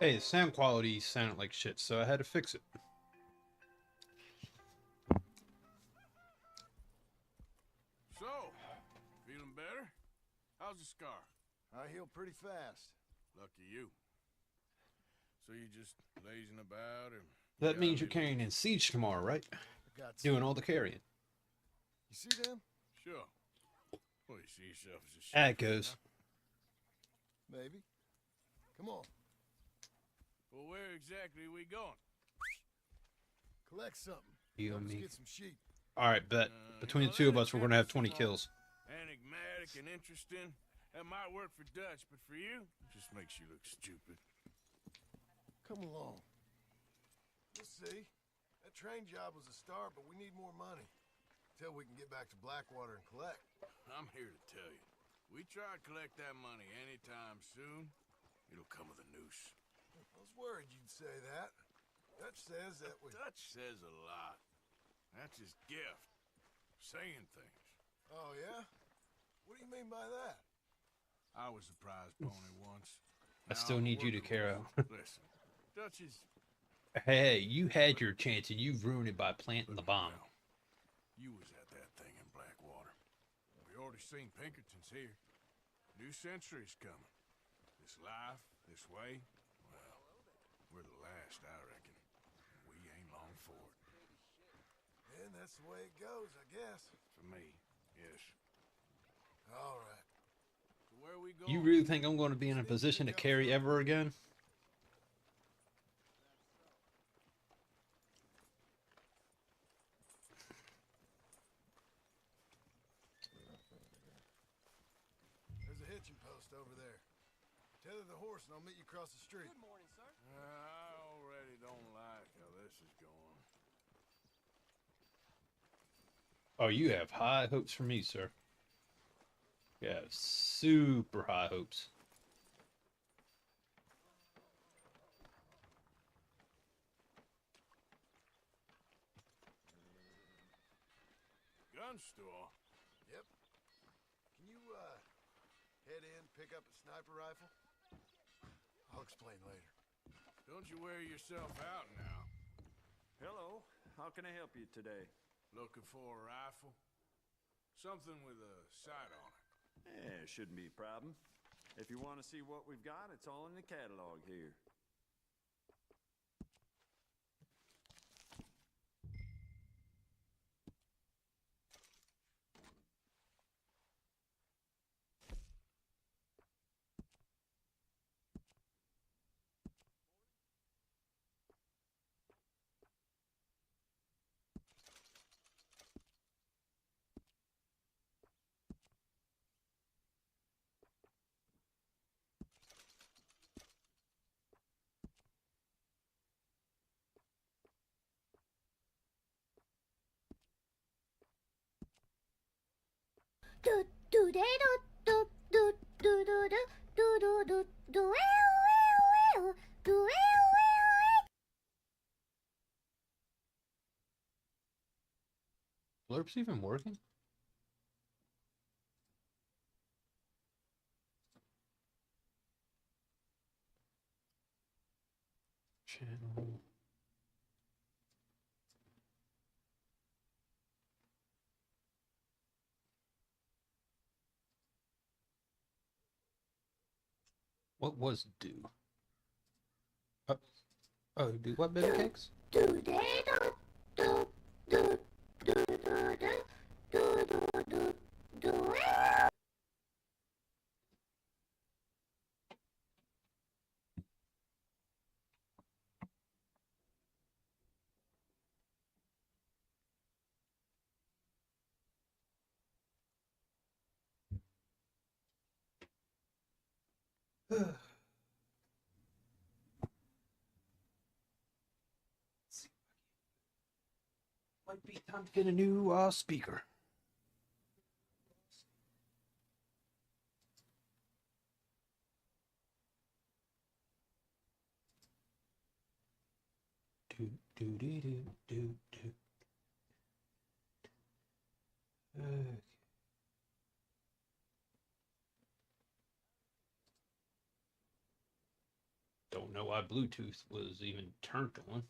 Hey, the sound quality sounded like shit, so I had to fix it. So, feeling better? How's the scar? I heal pretty fast. Lucky you. So you just lazing about, or That means you're carrying in siege tomorrow, right? I got Doing all the carrying. You see them? Sure. Well, you see yourself as a sheriff. That goes. Maybe. Come on. Well, where exactly are we going? Collect something. You Help and us me. get some sheep. Alright, bet. Between the two of us, we're gonna have 20 kills. Enigmatic and interesting. That might work for Dutch, but for you, it just makes you look stupid. Come along. We'll see. That train job was a start, but we need more money. Till we can get back to Blackwater and collect. I'm here to tell you. We try to collect that money anytime soon, it'll come with a noose. I was worried you'd say that. Dutch says that we... Dutch says a lot. That's his gift. Saying things. Oh, yeah? What do you mean by that? I was a prize pony once. I Now still I'm a need you to worker care. horse. Listen, Dutch is... Hey, you had your chance and you've ruined it by planting the bomb. Well, you was at that thing in Blackwater. We already seen Pinkertons here. New century's coming. This life, this way, well, we're the last, I reckon. We ain't long for it. And that's the way it goes, I guess. For me, yes. All right. So where are we going? You really think I'm going to be in a position to carry ever again? There's a hitching post over there. Tether the horse and I'll meet you across the street. Good morning, sir. I already don't like how this is going. Oh, you have high hopes for me, sir. You have super high hopes. Gun store? Yep. Can you, head in, pick up a sniper rifle? I'll explain later. Don't you wear yourself out now. Hello. How can I help you today? Looking for a rifle? Something with a sight on it. Yeah, shouldn't be a problem. If you want to see what we've got, it's all in the catalog here. do do do do do do do do do do do do do. Blurp's even working? Channel. What was do? Oh, do what, baby cakes? Do do do do do do do do do do do. Might be time to get a new speaker. Do do do do do do. Okay. Don't know why Bluetooth was even turned on.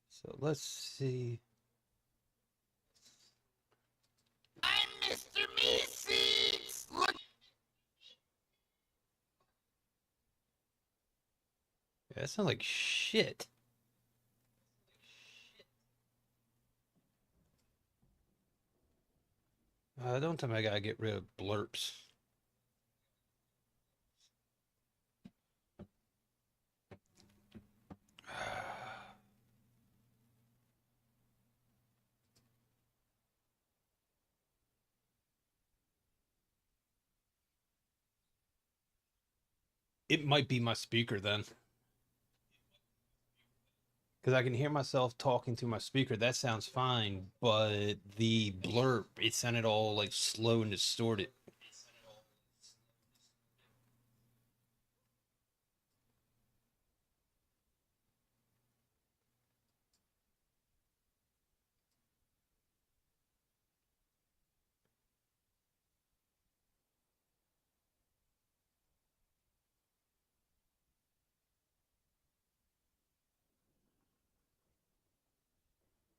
So let's see. I'm Mr. Meeseeks! Look! Yeah, that sounds like shit. Don't tell me I gotta get rid of blurps. It might be my speaker then. Because I can hear myself talking through my speaker. That sounds fine. But the blurp, it sounded all like slow and distorted.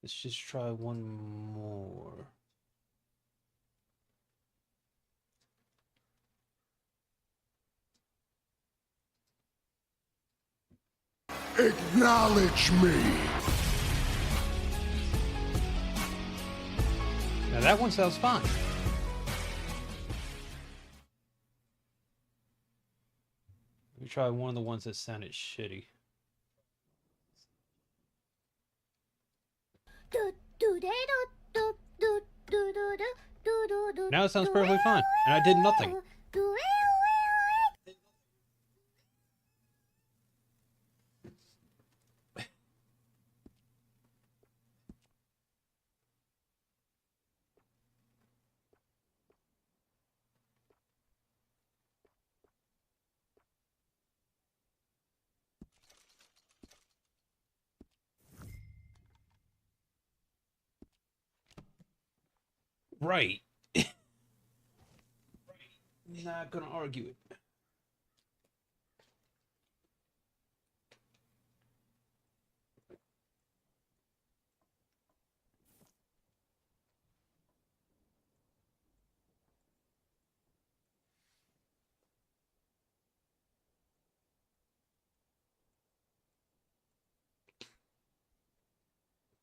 Let's just try one more. Acknowledge me! Now that one sounds fine. Let me try one of the ones that sounded shitty. Now it sounds perfectly fine, and I did nothing. Right. Not gonna argue it.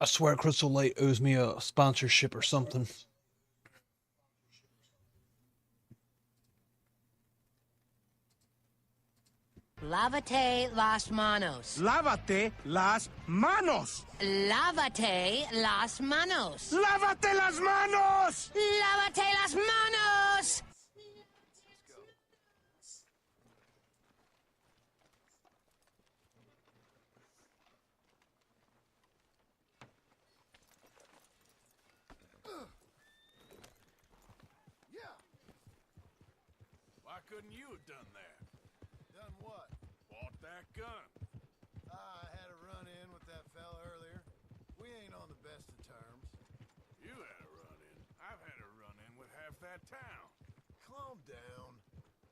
I swear Crystal Light owes me a sponsorship or something. Lávate las manos. Lávate las manos. Lávate las manos. Lávate las manos. Lávate las manos. Yeah! Why couldn't you have done that? Done what? Bought that gun. I had a run-in with that fella earlier. We ain't on the best of terms. You had a run-in. I've had a run-in with half that town. Calm down.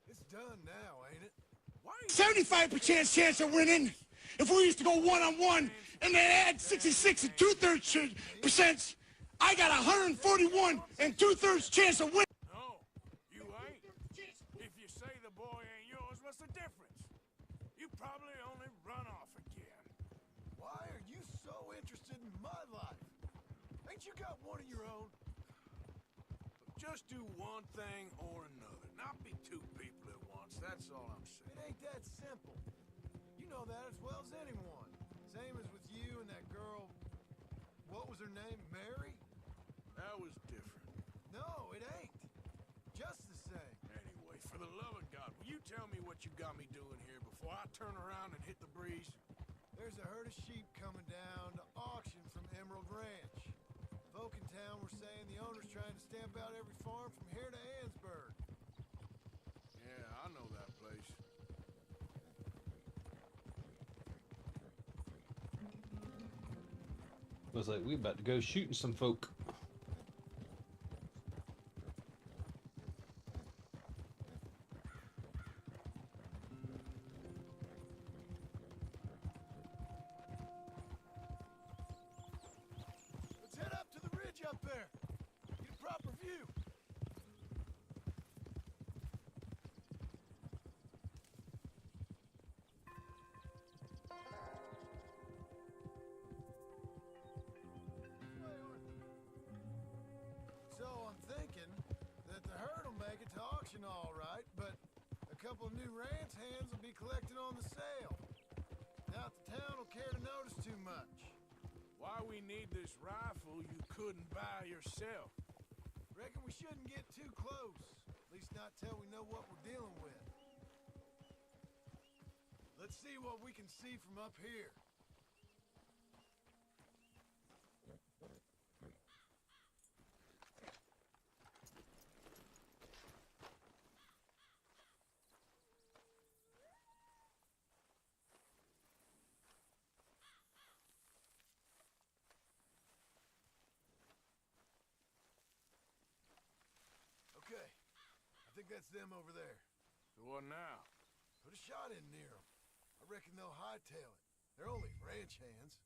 It's done now, ain't it? Why? 75% chance of winning. If we used to go one-on-one and then add 66 and 2/3%, I got 141 and 2/3 chance of winning. No, you ain't. If you say the boy ain't yours, what's the difference? You probably only run off again. Why are you so interested in my life? Ain't you got one of your own? Just do one thing or another. Not be two people at once. That's all I'm saying. It ain't that simple. You know that as well as anyone. Same as with you and that girl. What was her name? Mary? That was different. No, it ain't. Just the same. Anyway, for the love of God, will you tell me what you got me doing here before I turn around and hit the breeze? There's a herd of sheep coming down to auction from Emerald Ranch. Folk in town were saying the owner's trying to stamp out every farm from here to Ansburg. Yeah, I know that place. Looks like we about to go shooting some folk. you! So I'm thinking that the herd will make it to auction all right, but a couple of new ranch hands will be collecting on the sale. Doubt the town will care to notice too much. Why we need this rifle you couldn't buy yourself? Reckon we shouldn't get too close. At least not till we know what we're dealing with. Let's see what we can see from up here. Okay, I think that's them over there. So what now? Put a shot in near them. I reckon they'll hightail it. They're only ranch hands.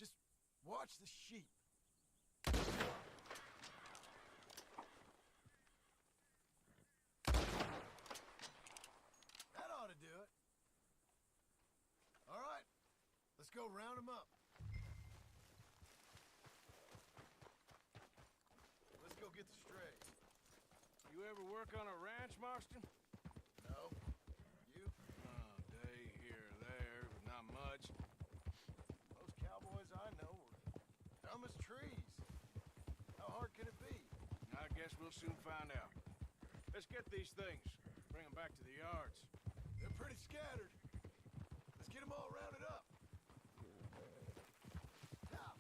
Just watch the sheep. That ought to do it. All right, let's go round them up. Let's go get the strays. You ever work on a ranch, Marston? No? You? Oh, day here or there, but not much. Most cowboys I know are dumb as trees. How hard can it be? I guess we'll soon find out. Let's get these things. Bring them back to the yards. They're pretty scattered. Let's get them all rounded up. Now.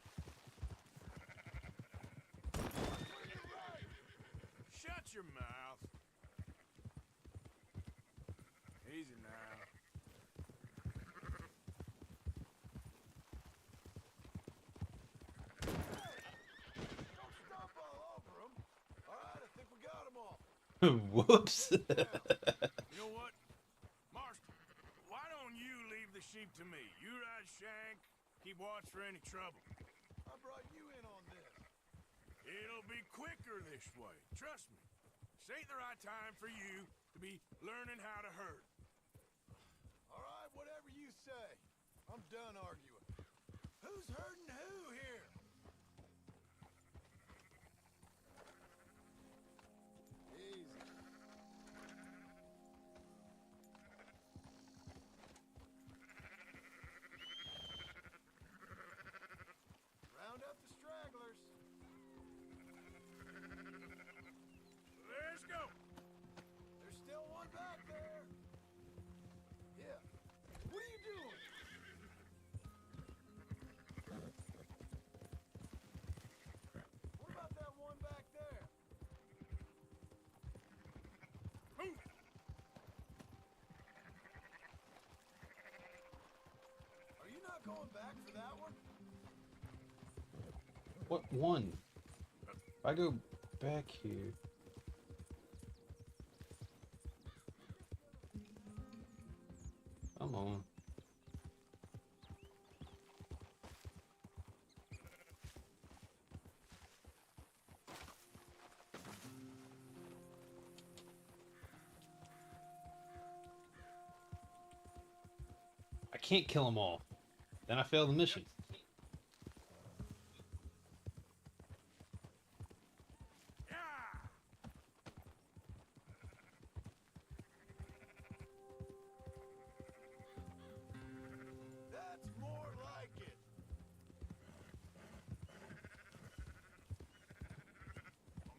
Shut your mouth. Easy now. Don't stomp all over them. All right, I think we got them all. Whoops. You know what? Marston, why don't you leave the sheep to me? You ride Shank, keep watch for any trouble. I brought you in on this. It'll be quicker this way, trust me. This ain't the right time for you to be learning how to herd. All right, whatever you say. I'm done arguing. Who's herding who here? Easy. Round up the stragglers. Let's go. There's still one back there. Yeah. What are you doing? What about that one back there? Move. Are you not going back for that one? What one? If I go back here. Come on. I can't kill them all. Then I fail the mission. Yeah. That's more like it.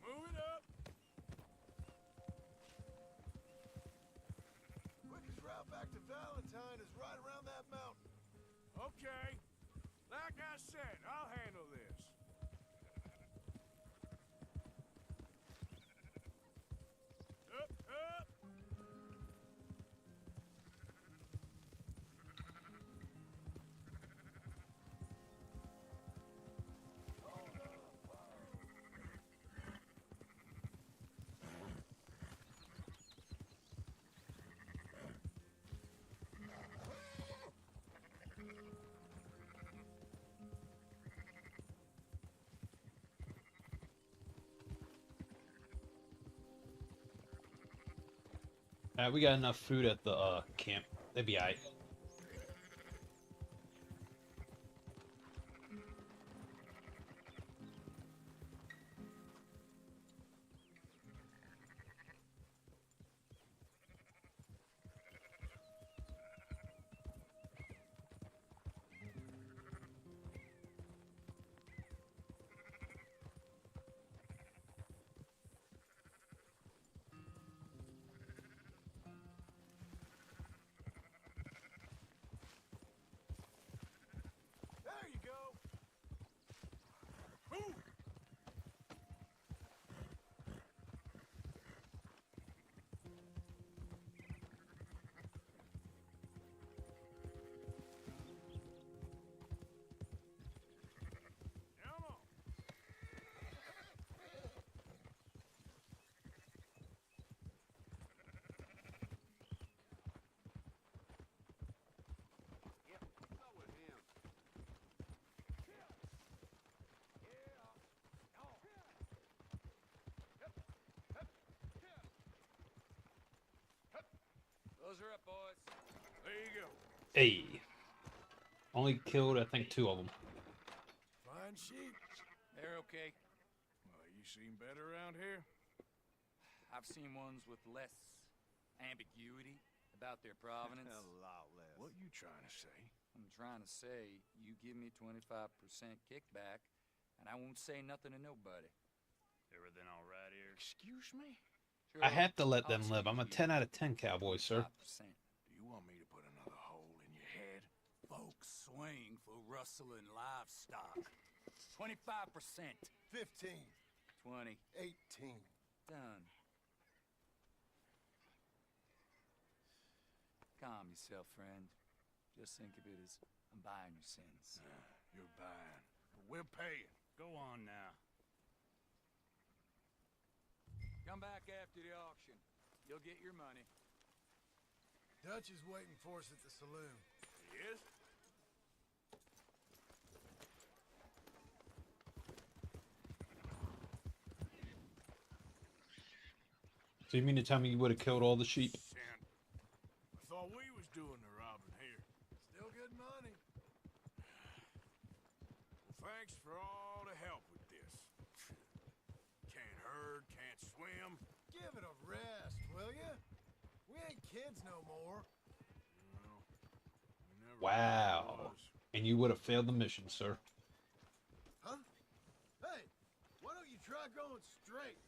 Move it up. Quickest route back to Valentine is right around that mountain. Okay. We got enough food at the camp. They'd be alright. There you go. Move. Come on. Those are up, boys. There you go. Hey. Only killed, I think, 2 of them. Fine sheep. They're okay. Well, you seen better around here? I've seen ones with less ambiguity about their provenance. A lot less. What you trying to say? I'm trying to say, you give me 25% kickback, and I won't say nothing to nobody. Everything all right here? Excuse me? I have to let I'll them live. I'm a excuse 10 you. out of 10 cowboy, sir. 5%. Do you want me to put another hole in your head? Folks swing for rustling livestock. 25%. 15. 20. 18. Done. Calm yourself, friend. Just think of it as I'm buying your sins. You're buying. But we're paying. Go on now. Come back after the auction. You'll get your money. Dutch is waiting for us at the saloon. He is? So you mean to tell me you would have killed all the sheep? Shit. I thought we was doing the robbing here. Still good money. Well, thanks for all the help with this. Can't herd, can't swim. Give it a rest, will ya? We ain't kids no more. Well, we never Wow. really was. And you would have failed the mission, sir. Huh? Hey, why don't you try going straight?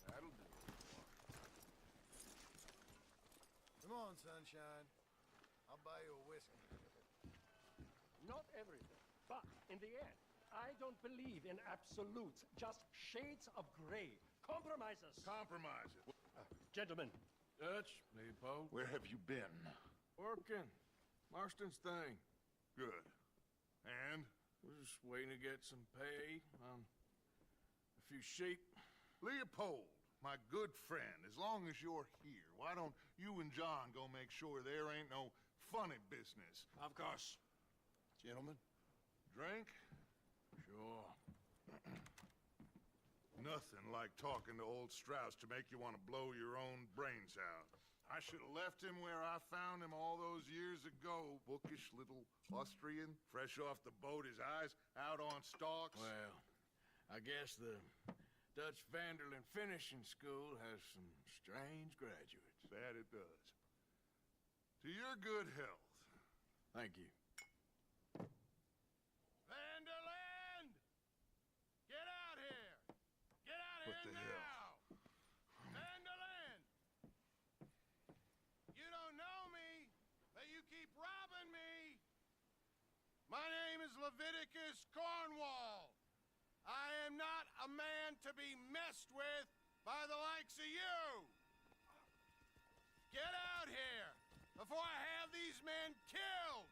That'll do. Come on, sunshine. I'll buy you a whiskey. Not everything, but in the end, I don't believe in absolutes, just shades of gray. Compromises. Compromise it. Gentlemen, Dutch, Leopold. Where have you been? Working. Marston's thing. Good. And? We're just waiting to get some pay on a few sheep. Leopold, my good friend, as long as you're here, why don't you and John go make sure there ain't no funny business? Of course. Gentlemen, drink? Sure. Nothing like talking to old Strauss to make you want to blow your own brains out. I should have left him where I found him all those years ago. Bookish little Austrian, fresh off the boat, his eyes out on stalks. Well, I guess the Dutch Vanderlyn Finishing School has some strange graduates. That it does. To your good health. Thank you. Vanderland! Get out here! Get out of What here the hell? now! Vanderland! You don't know me, but you keep robbing me! My name is Leviticus Cornwall. I am not a man to be messed with by the likes of you! Get out here before I have these men killed!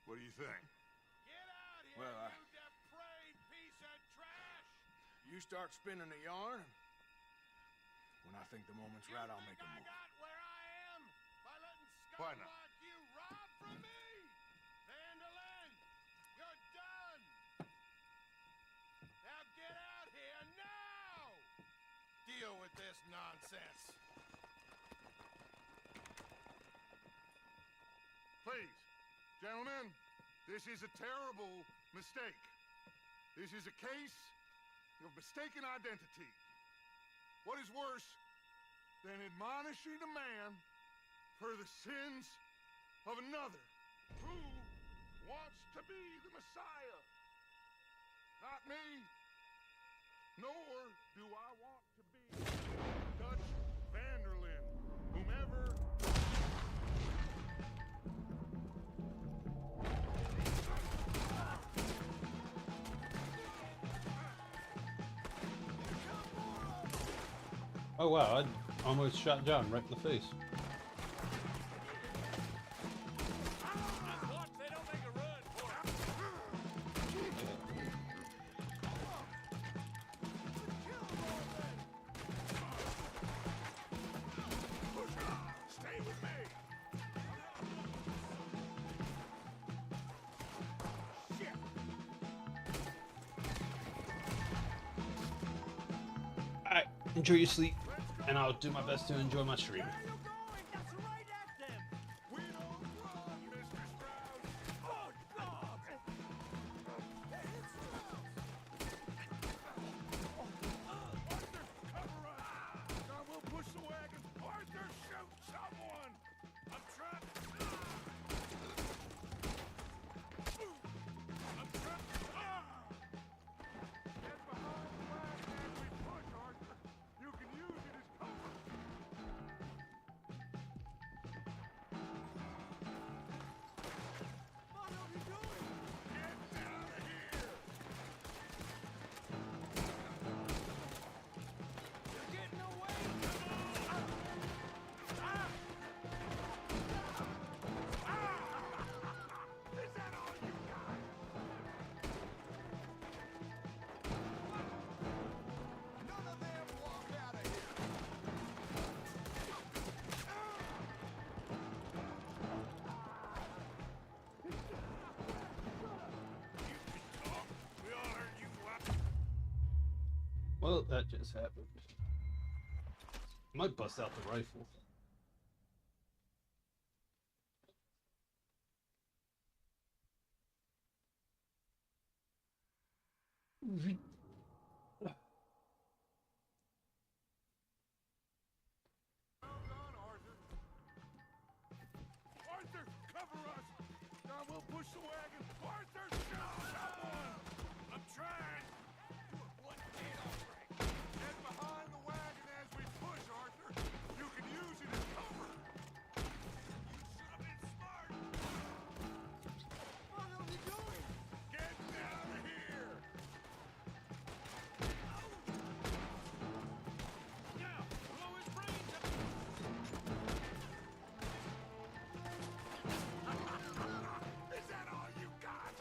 What do you think? Get out here, Well, you depraved piece of trash! You start spinning a yarn. When I think the moment's right, I'll make a I move. got where I am by letting Why scum not? like you rob from me! Vanderlyn, you're done! Please, gentlemen, this is a terrible mistake. This is a case of mistaken identity. What is worse than admonishing a man for the sins of another who wants to be the Messiah? Not me, nor do I want to be Dutch Vanderlyn, whomever. Oh wow, I almost shot John right in the face. Watch, they don't make a run for it. Stay with me. Alright, enjoy your sleep, and I'll do my best to enjoy my stream. We don't run, Mr. Strauss. Oh, God. Arthur, cover us. Now we'll push the wagon. Arthur, shoot someone. I'm trapped. I'm trapped. Get behind the wagon as we push, Arthur. You can use it as cover. What are you doing? Get out of here. You're getting away. Is that all you got? None of them walk out of here. We all heard you. Well, that just happened. Might bust out the rifle. Well done, Arthur. Arthur, cover us. Now we'll push the wagon. Arthur, shoot someone. I'm trying. Get behind the wagon as we push, Arthur. You can use it as cover. You should have been smart. What are you doing? Get out of here. Now, blow his brains out. Is that all you got?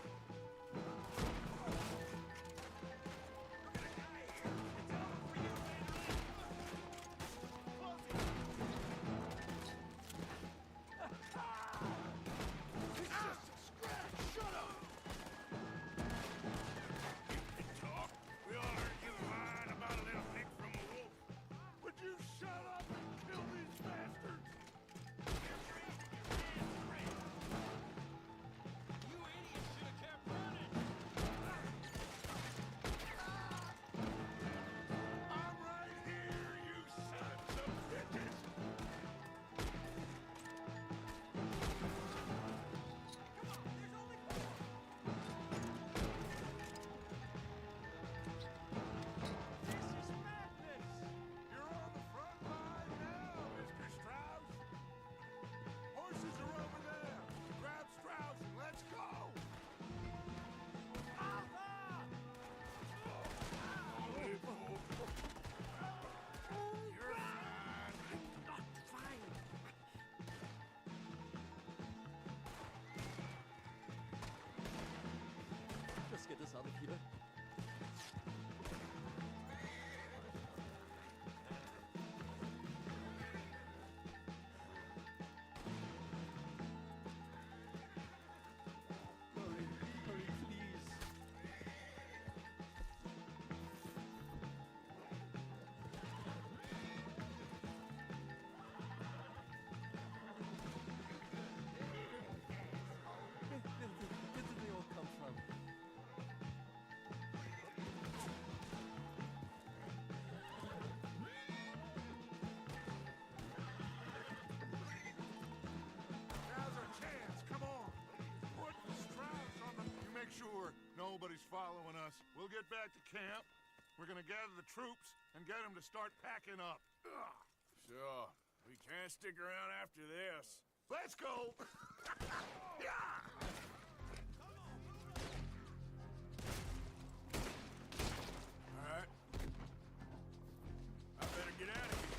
nobody's following us. We'll get back to camp. We're gonna gather the troops and get them to start packing up. Ugh. Sure. We can't stick around after this. Let's go! Yeah! All right. I better get out of here.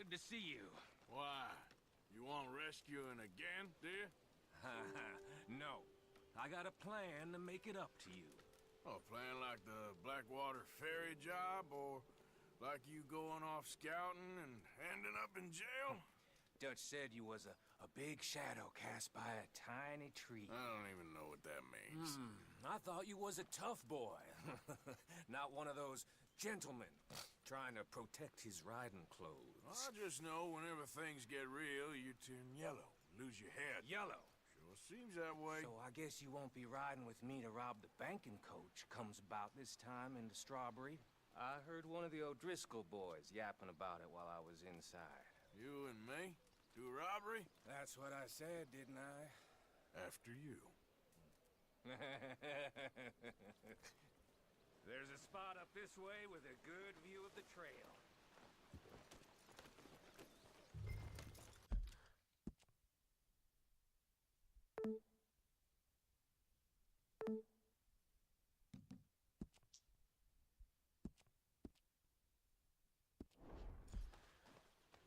Good to see you. Why? You want rescuing again, dear? No. I got a plan to make it up to you. Oh, playing like the Blackwater ferry job, or like you going off scouting and ending up in jail? Dutch said you was a big shadow cast by a tiny tree. I don't even know what that means. I thought you was a tough boy. Not one of those gentlemen trying to protect his riding clothes. I just know whenever things get real, you turn yellow, lose your head. Yellow. Sure seems that way. So I guess you won't be riding with me to rob the banking coach comes about this time in the Strawberry. I heard one of the O'Driscoll boys yapping about it while I was inside. You and me? Do robbery? That's what I said, didn't I? After you. There's a spot up this way with a good view of the trail.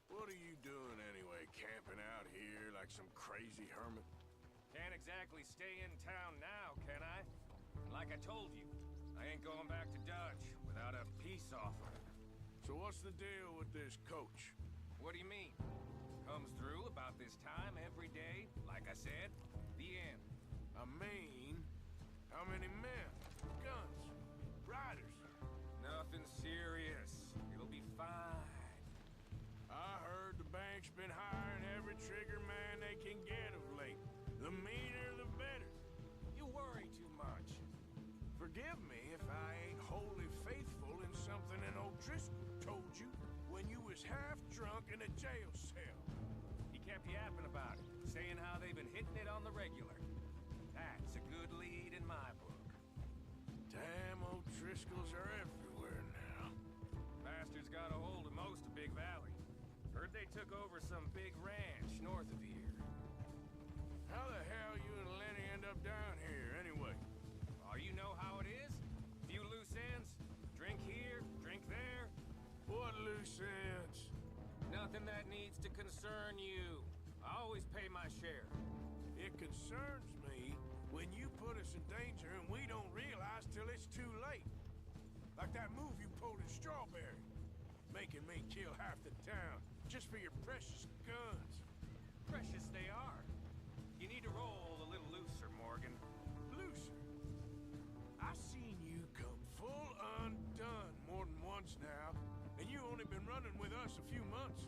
What are you doing anyway, camping out here like some crazy hermit? Can't exactly stay in town now, can I? Like I told you, I ain't going back to Dutch without a peace offer. So what's the deal with this coach? What do you mean? Comes through about this time every day, like I said. The end. I mean, how many men? Guns? Riders? Nothing serious. It'll be fine. I heard the bank's been hiring every trigger man they can get of late. The meaner, the better. You worry too much. Forgive me if I ain't wholly faithful in something an O'Driscoll told you when you was half drunk in a jail cell. He kept yapping about it, saying how they've been hitting it on the regular. That's a good lead in my book. Damn O'Driscolls are everywhere now. Bastards got a hold of most of Big Valley. Heard they took over some big ranch north of here. How the hell you and Lenny end up down here, anyway? Oh, you know how it is? Few loose ends. Drink here, drink there. What loose ends? Nothing that needs to concern you. I always pay my share. It concerns me when you put us in danger and we don't realize till it's too late. Like that move you pulled in Strawberry. Making me kill half the town just for your precious guns. Precious they are. You need to roll a little looser, Morgan. Looser? I seen you come full undone more than once now, and you only been running with us a few months.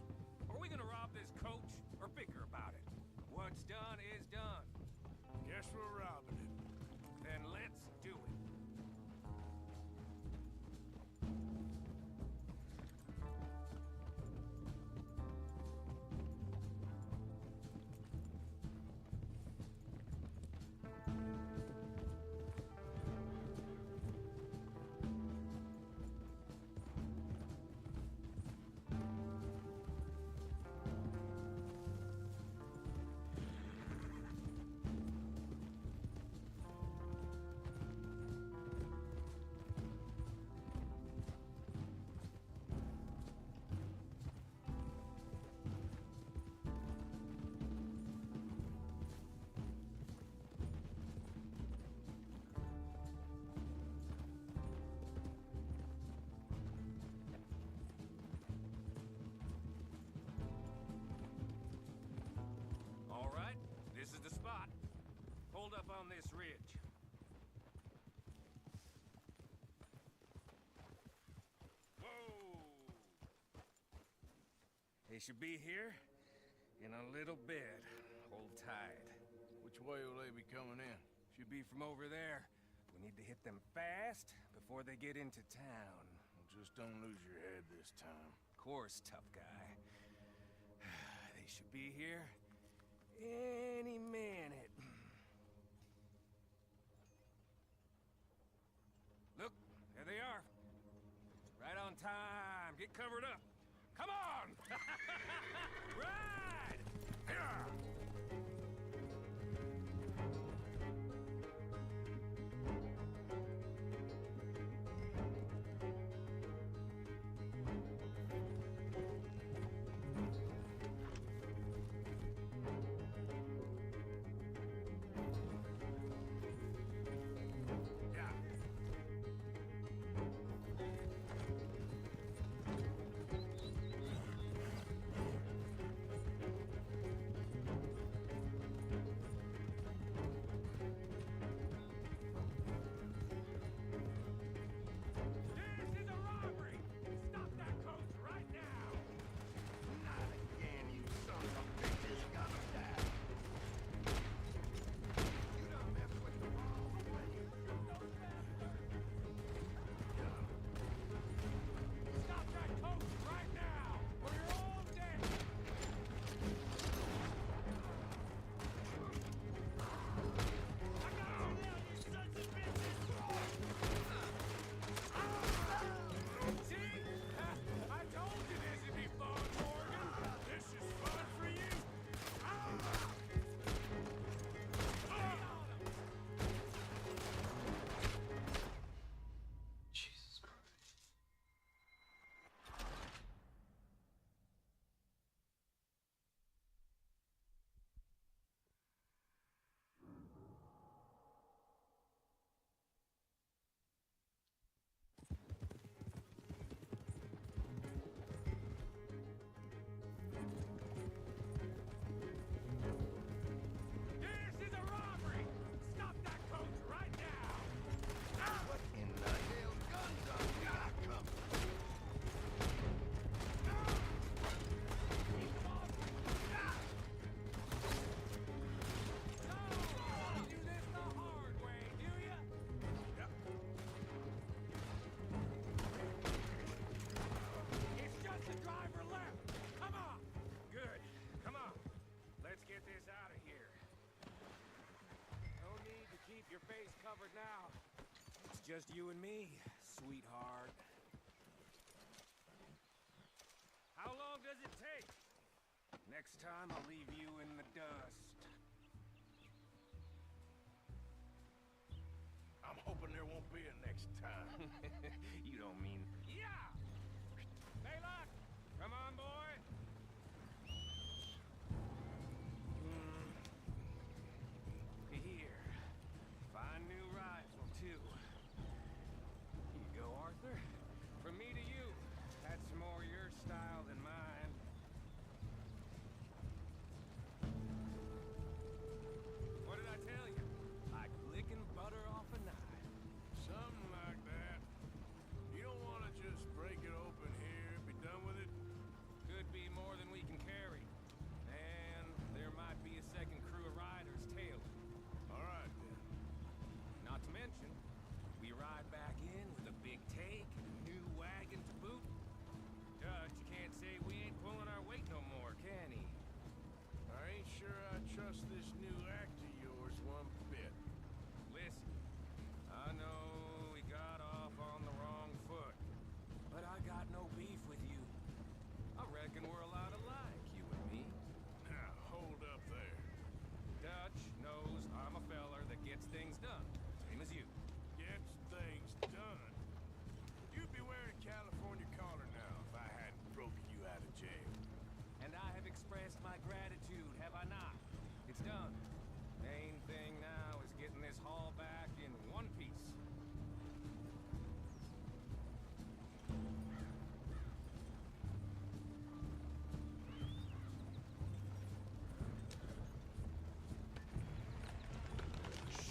Are we gonna rob this coach or bicker about it? What's done is done. Guess we're robbing it. Then let's do it. All right, this is the spot. Hold up on this ridge. Whoa! They should be here in a little bit. Hold tight. Which way will they be coming in? Should be from over there. We need to hit them fast before they get into town. Just don't lose your head this time. Of course, tough guy. They should be here any minute. Look, there they are. Right on time. Get covered up. Come on! Ride! Yeah! covered now. It's just you and me, sweetheart. How long does it take? Next time I'll leave you in the dust. I'm hoping there won't be a next time. You don't mean... Yeah! Baylock! Come on, boy! Here. Fine new rifle, too. Here you go, Arthur. From me to you. That's more your style than mine. What did I tell you? Like licking butter off a knife. Something like that. You don't want to just break it open here, be done with it? Could be more than we can carry. And there might be a second crew of riders tailing. All right, then. Not to mention, we ride back in with a big take and a new wagon to boot. Dutch can't say we ain't pulling our weight no more, can he? I ain't sure I trust this new act of yours one bit. Listen, I know we got off on the wrong foot, but I got no beef with you. I reckon we're a lot alike, you and me. Now, hold up there. Dutch knows I'm a feller that gets things done, same as you. Gets things done. You'd be wearing a California collar now if I hadn't broken you out of jail. And I have expressed my gratitude, have I not? It's done. Main thing now is getting this haul back in one piece.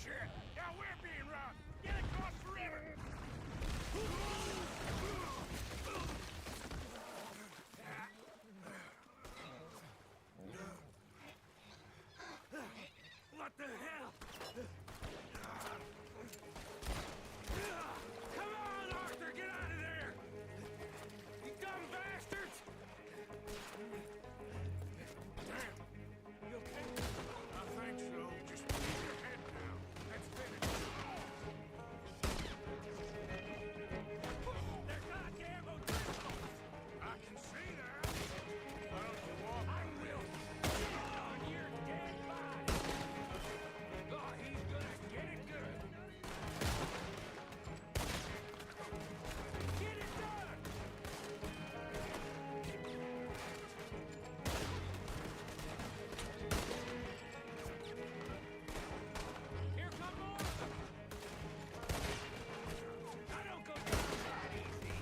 Shit! Now we're being robbed! Get across the river! What the hell? Come on, Arthur, get out of there! You dumb bastards! Damn! You okay? I think so. Just keep your head down. That's finished. They're goddamn O'Driscolls! I can see that. Why don't you walk? I will on your dead body! Oh, he's gonna get it good! Get it done! Here come more of them! I don't go down that easy!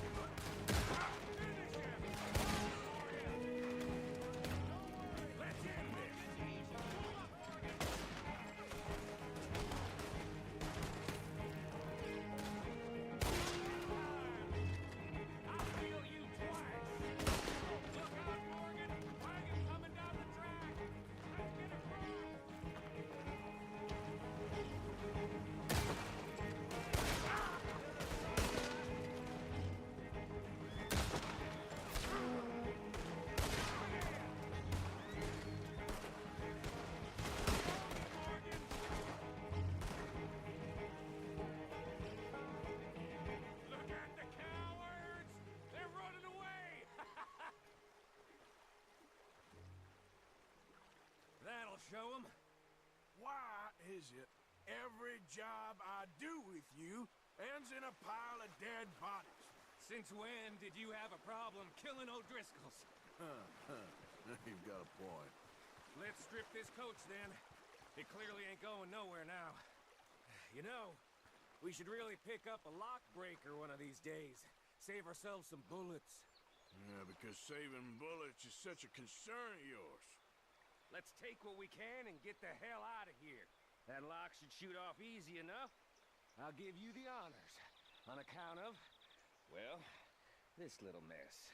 Finish him! Let's end this! Pull up, Morgan! I'll feel you twice! Look out, Morgan! Wagon coming down the track! Let's get across! Morgan! Look at the cowards! They're running away! That'll show them. Why is it every job I do with you ends in a pile of dead bodies? Since when did you have a problem killing O'Driscolls? You've got a point. Let's strip this coach then. It clearly ain't going nowhere now. You know, we should really pick up a lock breaker one of these days. Save ourselves some bullets. Yeah, because saving bullets is such a concern of yours. Let's take what we can and get the hell out of here. That lock should shoot off easy enough. I'll give you the honors. On account of, well, this little mess.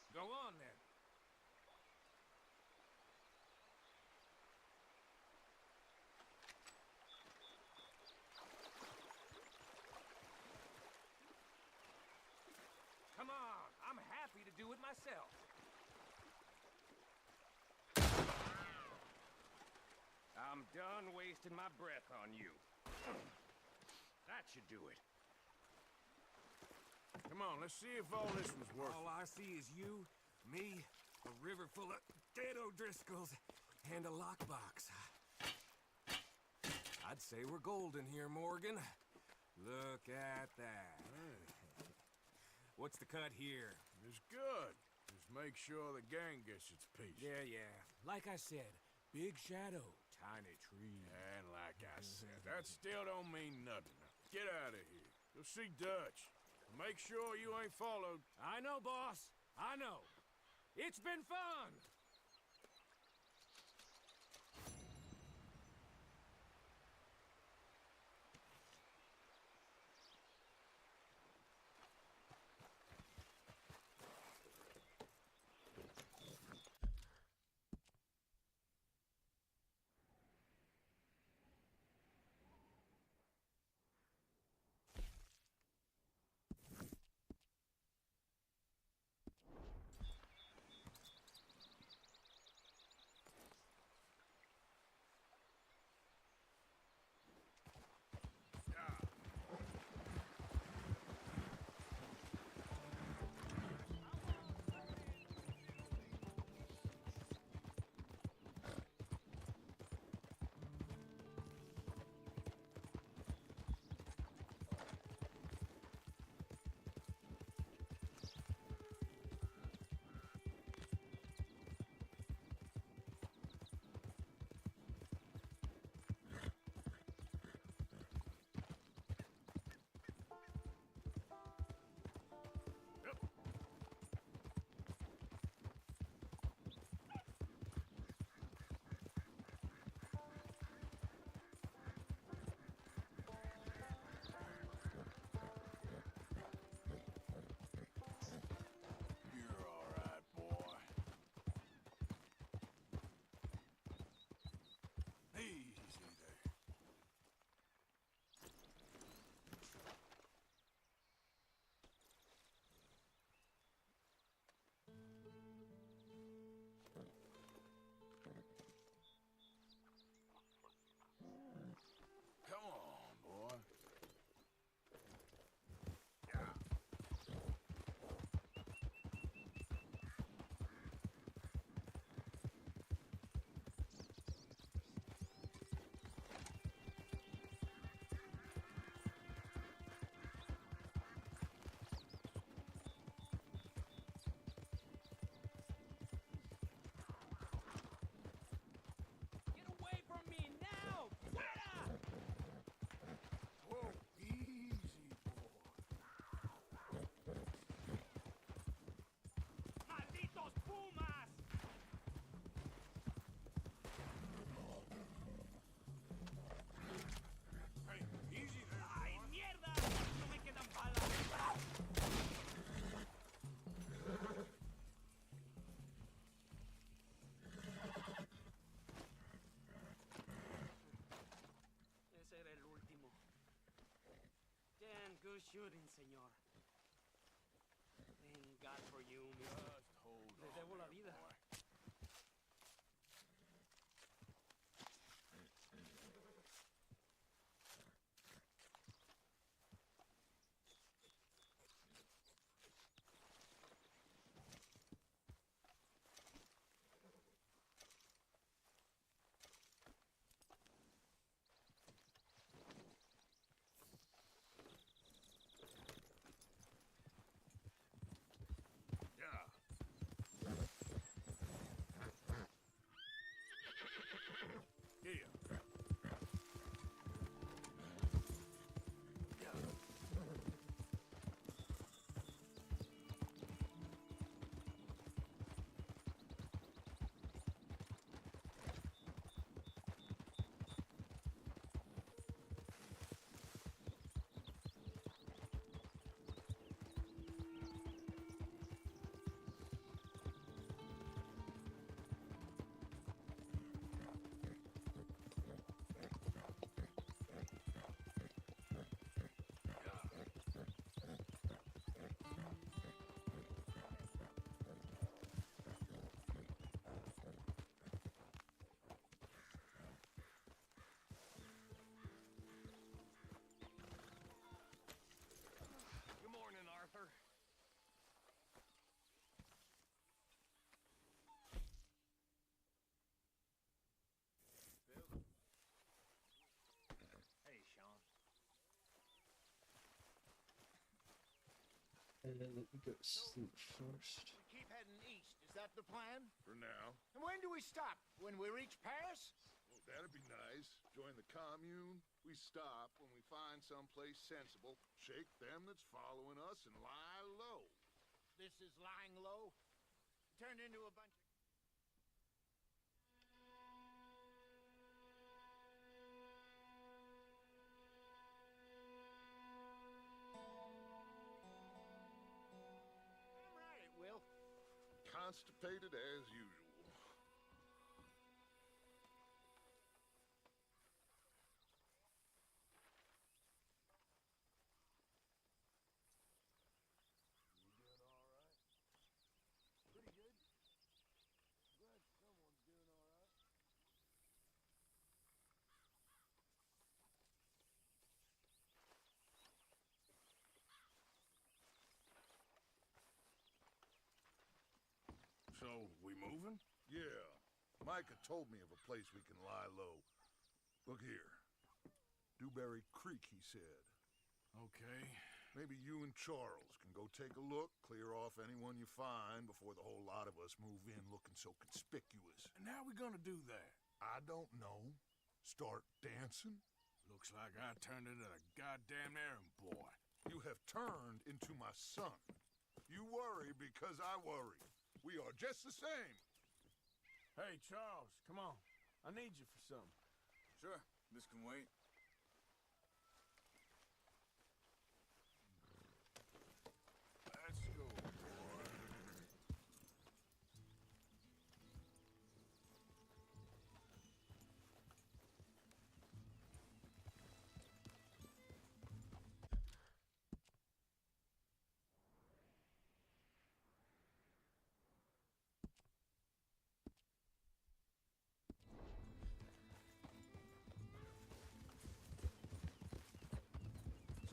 Go on then. Come on, I'm happy to do it myself. I'm done wasting my breath on you. That should do it. Come on, let's see if all this was worth All I see is you, me, a river full of dead O'Driscolls, and a lockbox. I'd say we're golden here, Morgan. Look at that. What's the cut here? It's good. Just make sure the gang gets its piece. Yeah. Like I said, big shadow, tiny tree. And like I said, that still don't mean nothing. Get out of here. You'll see Dutch. Make sure you ain't followed. I know, boss. I know. It's been fun. You're all right, boy. Easy there. Come on, boy. Get away from me now! Fuera! Whoa, easy, boy. ¡Malditos pumas! Hey, easy there, ¡Ay, boy. mierda! ¡No me quedan balas! Ese era el último. Damn good shooting, señor. Thank God for you, mister. Just hold Le on debo la there, vida. boy. Let me go to sleep first. We keep heading east. Is that the plan? For now. And when do we stop? When we reach Paris? Well, that'd be nice. Join the commune. We stop when we find someplace sensible, shake them that's following us, and lie low. This is lying low. Turned into a bunch of... Damn right it will. Constipated as usual. So, we moving? Yeah. Micah told me of a place we can lie low. Look here. Dewberry Creek, he said. Okay. Maybe you and Charles can go take a look, clear off anyone you find before the whole lot of us move in looking so conspicuous. And how we gonna do that? I don't know. Start dancing? Looks like I turned into a goddamn errand boy. You have turned into my son. You worry because I worry. We are just the same. Hey, Charles, come on. I need you for something. Sure, this can wait. Let's go, boy.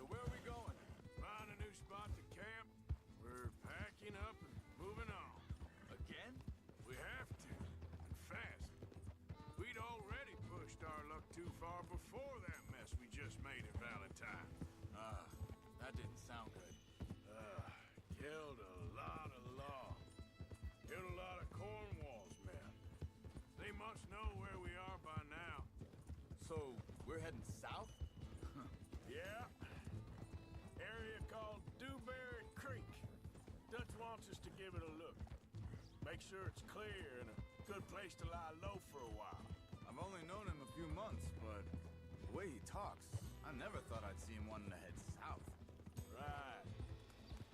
So where are we going? Find a new spot to camp. We're packing up and moving on. Again? We have to, and fast. We'd already pushed our luck too far before that mess we just made at Valentine. That didn't sound good. Killed a lot of law. Killed a lot of Cornwall's men. They must know where we are by now. So, we're heading south? Yeah. Area called Dewberry Creek. Dutch wants us to give it a look. Make sure it's clear and a good place to lie low for a while. I've only known him a few months, but the way he talks, I never thought I'd see him wanting to head south. Right.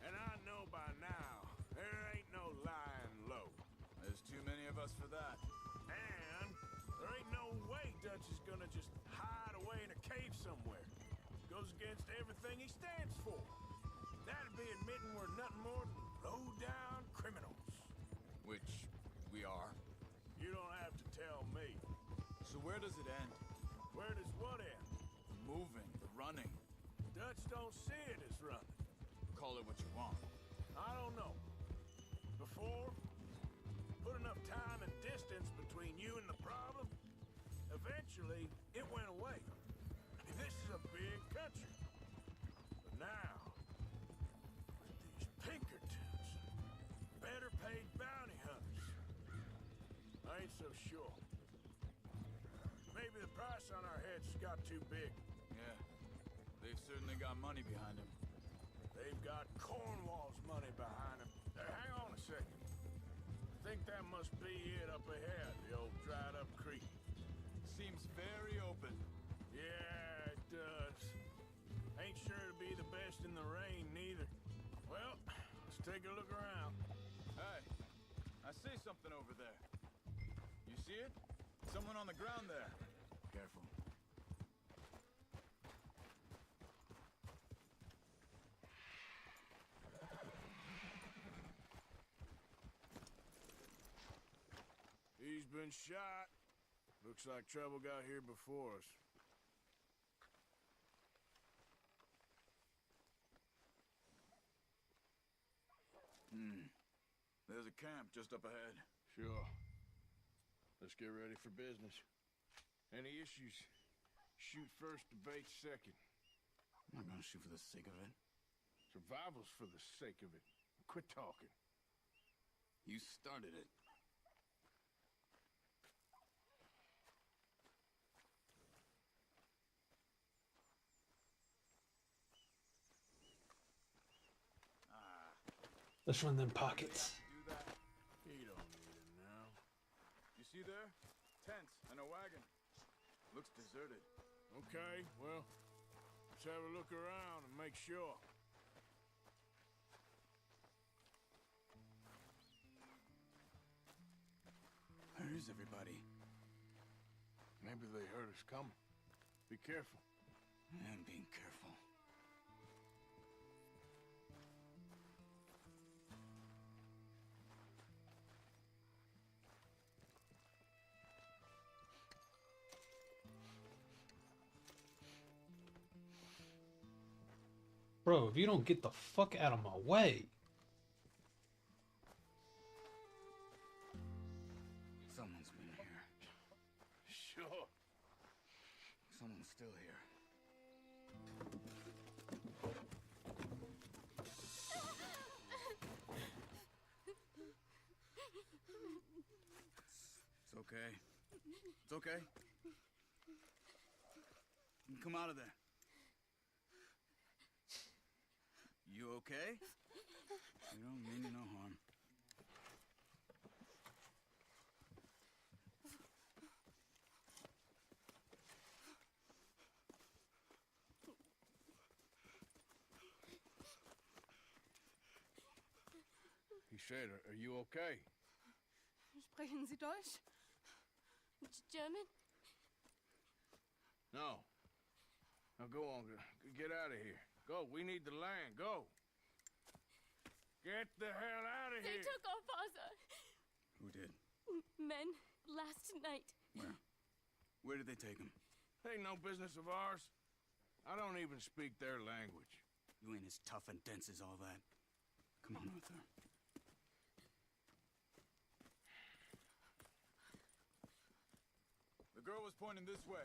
And I know by now, there ain't no lying low. There's too many of us for that. And there ain't no way Dutch is gonna just hide away in a cave somewhere. Goes against everything he stands for. That'd be admitting we're nothing more than low-down criminals. Which we are. You don't have to tell me. So where does it end? Where does what end? The moving, the running. Dutch don't see it as running. Call it what you want. I don't know. Before, put enough time and distance between you and the problem, eventually it went away. This is a big country. But now, with these Pinkertons, better paid bounty hunters, I ain't so sure. Maybe the price on our heads got too big. Yeah, they've certainly got money behind them. They've got Cornwall's money behind them. Hang on a second. I think that must be it up ahead, the old dried-up creek. Seems very open. Yeah, it does. Ain't sure to be the best in the rain, neither. Well, let's take a look around. Hey, I see something over there. You see it? Someone on the ground there. Careful. He's been shot. Looks like trouble got here before us. There's a camp just up ahead. Sure. Let's get ready for business. Any issues? Shoot first, debate second. I'm not gonna shoot for the sake of it. Survival's for the sake of it. Quit talking. You started it. Let's run them pockets. Do that. He don't need it now. You see there? Tents and a wagon. Looks deserted. Okay, well, let's have a look around and make sure. Where is everybody? Maybe they heard us coming. Be careful. I'm being careful. Bro, if you don't get the fuck out of my way. Someone's been here. Sure. Someone's still here. It's okay. It's okay. You can come out of there. You okay? You don't mean you no harm. He said, are you okay? Sprechen Sie Deutsch? German? No. Now go on, get out of here. Go, we need the land, go. Get the hell out of They here. took our father. Who did? Men last night. Where? Where did they take him? Ain't no business of ours. I don't even speak their language. You ain't as tough and dense as all that. Come on, Arthur. The girl was pointing this way.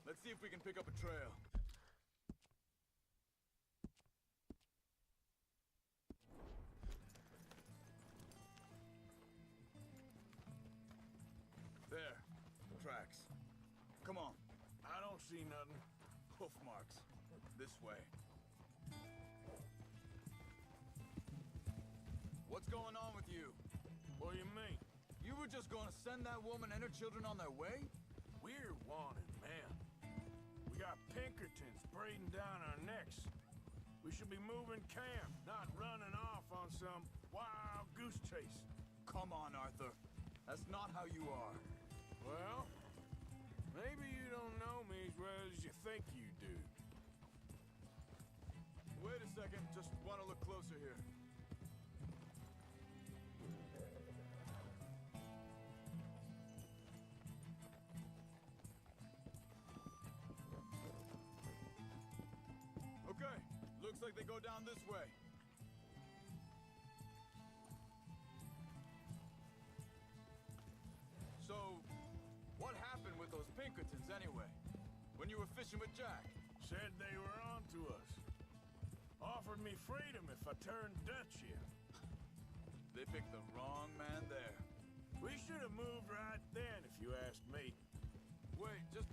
Let's see if we can pick up a trail. There. Tracks. Come on. I don't see nothing. Hoof marks. This way. What's going on with you? What do you mean? You were just gonna send that woman and her children on their way? We're wanted, man. We got Pinkertons braiding down our necks. We should be moving camp, not running off on some wild goose chase. Come on, Arthur. That's not how you are. Well, maybe you don't know me as well as you think you do. Wait a second. Just want to look closer here. Okay. Looks like they go down this way. So, what happened with those Pinkertons anyway? When you were fishing with Jack? Said they were on to us. Offered me freedom if I turned Dutch here. They picked the wrong man there. We should have moved right then, if you ask me. Wait, just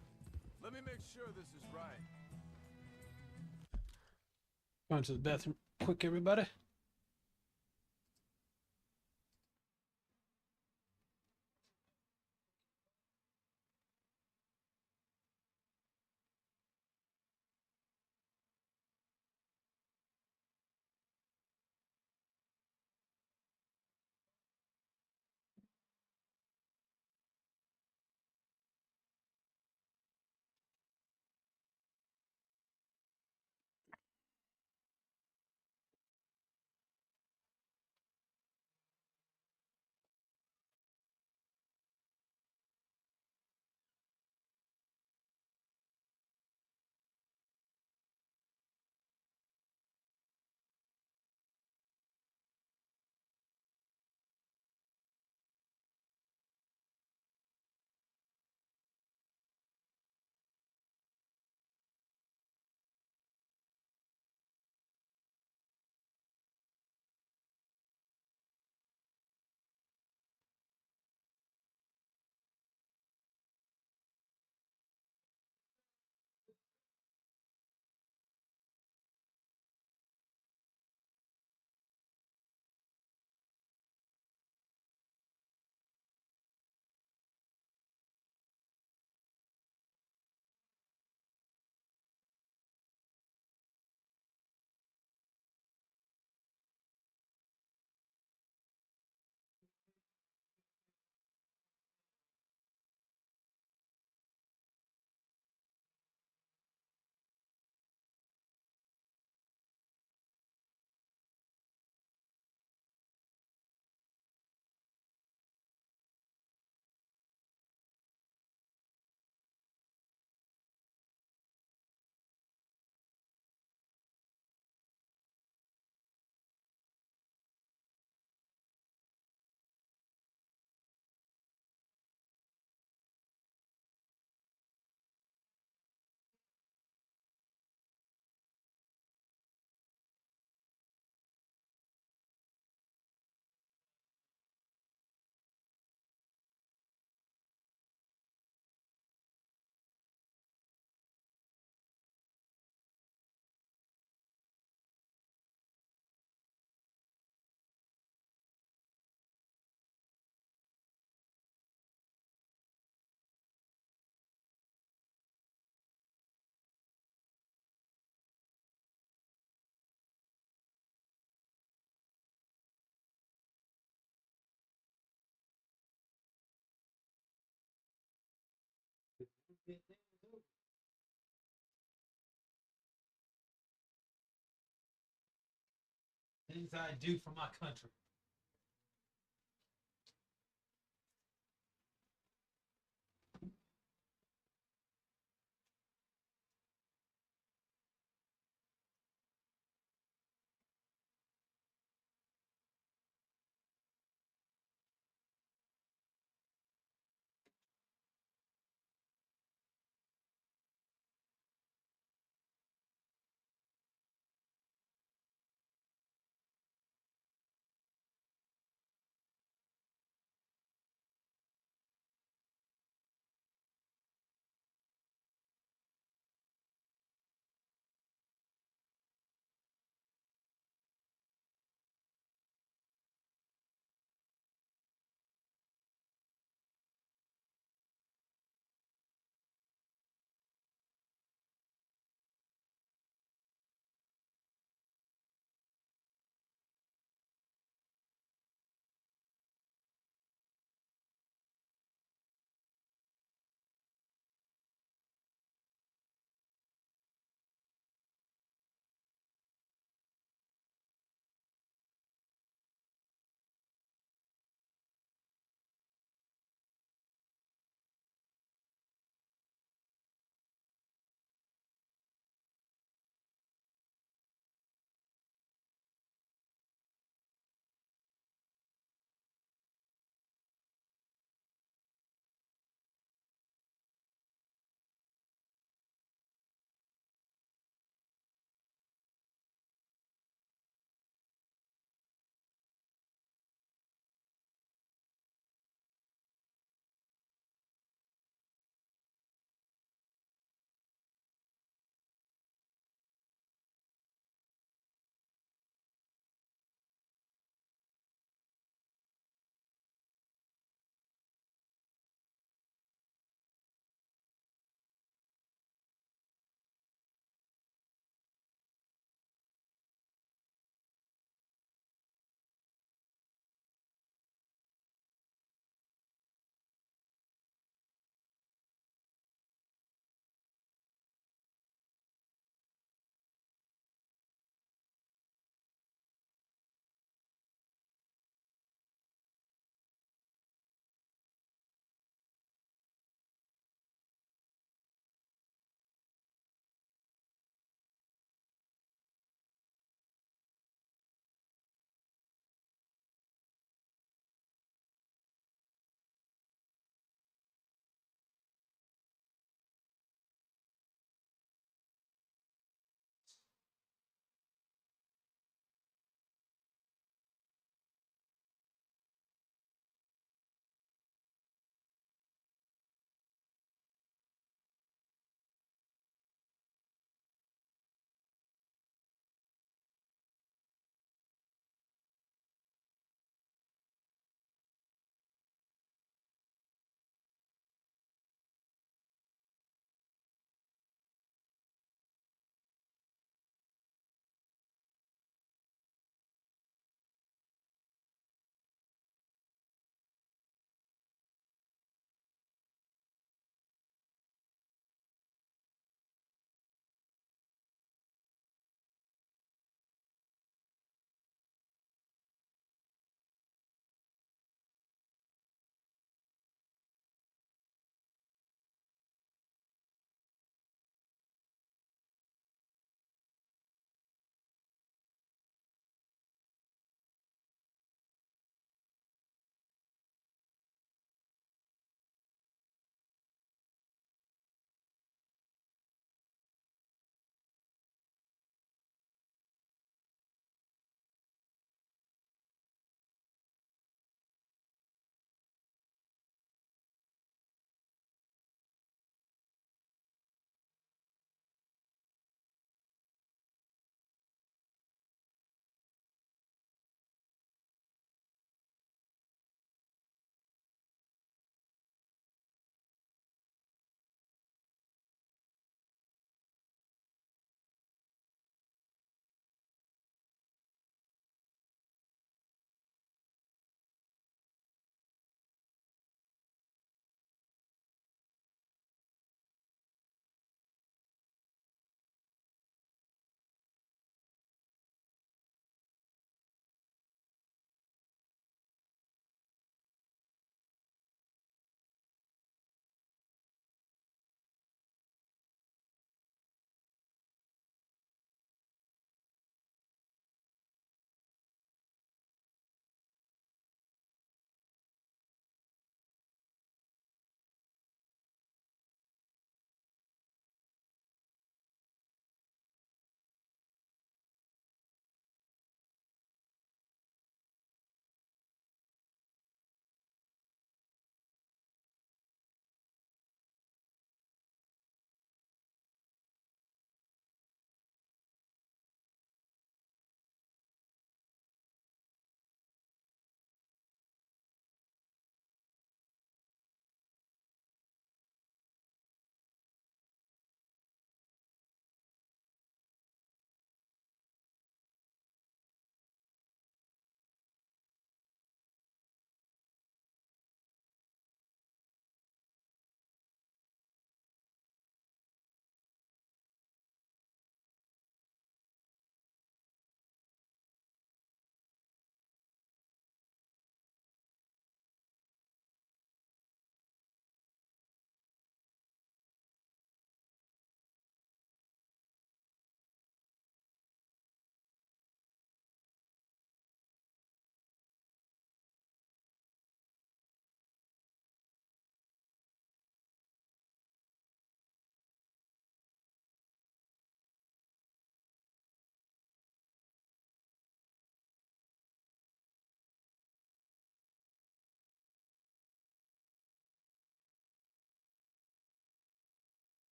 let me make sure this is right. Going to the bathroom quick, everybody. Things I do for my country.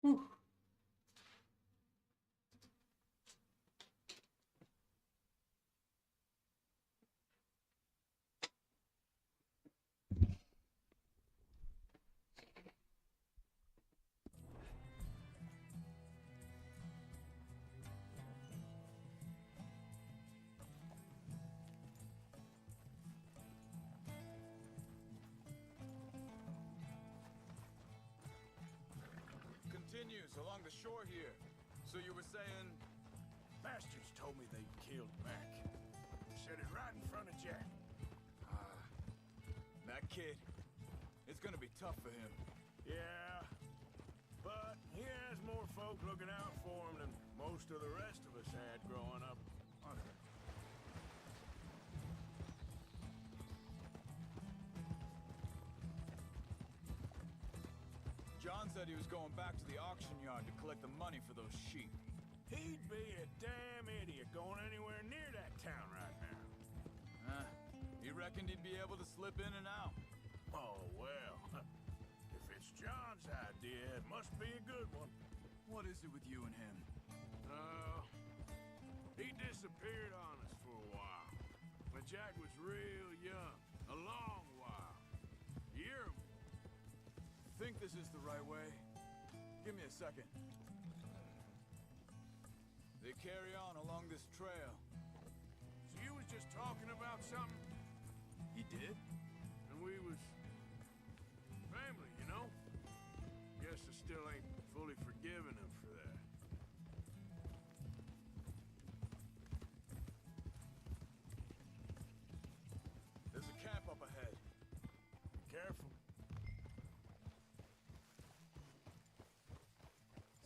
Whew. Continues along the shore here. So you were saying... Bastards told me they killed Mac. Said it right in front of Jack. That kid, it's gonna be tough for him. Yeah, but he has more folk looking out for him than most of the rest of us had growing up. John said he was going back to the auction yard to collect the money for those sheep. He'd be a damn idiot going anywhere near that town right now. He reckoned he'd be able to slip in and out. Oh, well. If it's John's idea, it must be a good one. What is it with you and him? He disappeared on us for a while. When Jack was real young. A long while. Year. Think this is the right way? Give me a second. They carry on along this trail. So you was just talking about something? He did? And we was... family, you know? Guess I still ain't fully forgiven him for that. There's a camp up ahead. Careful.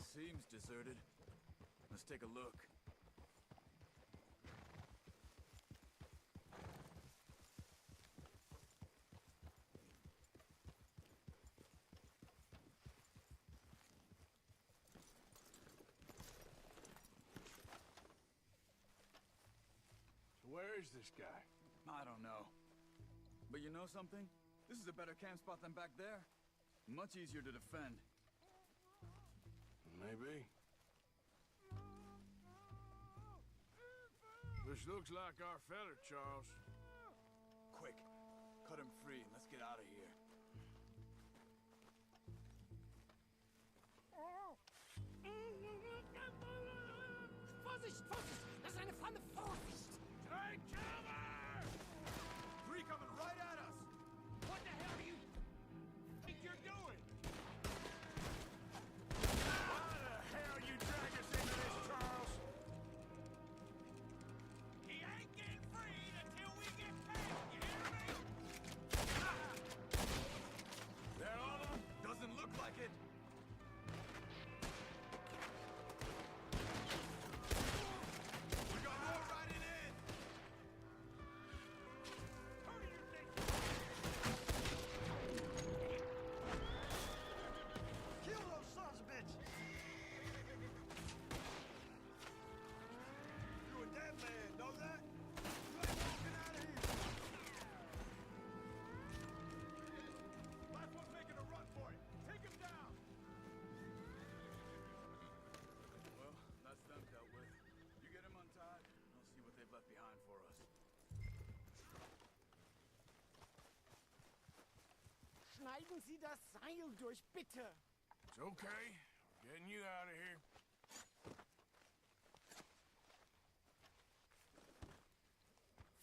Seems deserted. Let's take a look. So where is this guy? I don't know. But you know something? This is a better camp spot than back there. Much easier to defend. Maybe. This looks like our feller, Charles. Quick, cut him free and let's get out of here. Vorsicht, Vorsicht! Das ist eine Pfanne! Vorsicht! Take cover! Three coming right at us! What the hell do you think you're doing? Why the hell you drag us into this, Charles? He ain't getting freed until we get back, you hear me? They're all of them? Doesn't look like it. We got more riding in. Who do you think? Kill those sons of bitches! You're a dead man, know that? You ain't walking out of here! Last one's making a run for it. Take him down. Well, that's them dealt with. You get him untied, and I'll see what they've left behind for us. Schneiden Sie das Seil durch, bitte! It's okay. We're getting you out of here.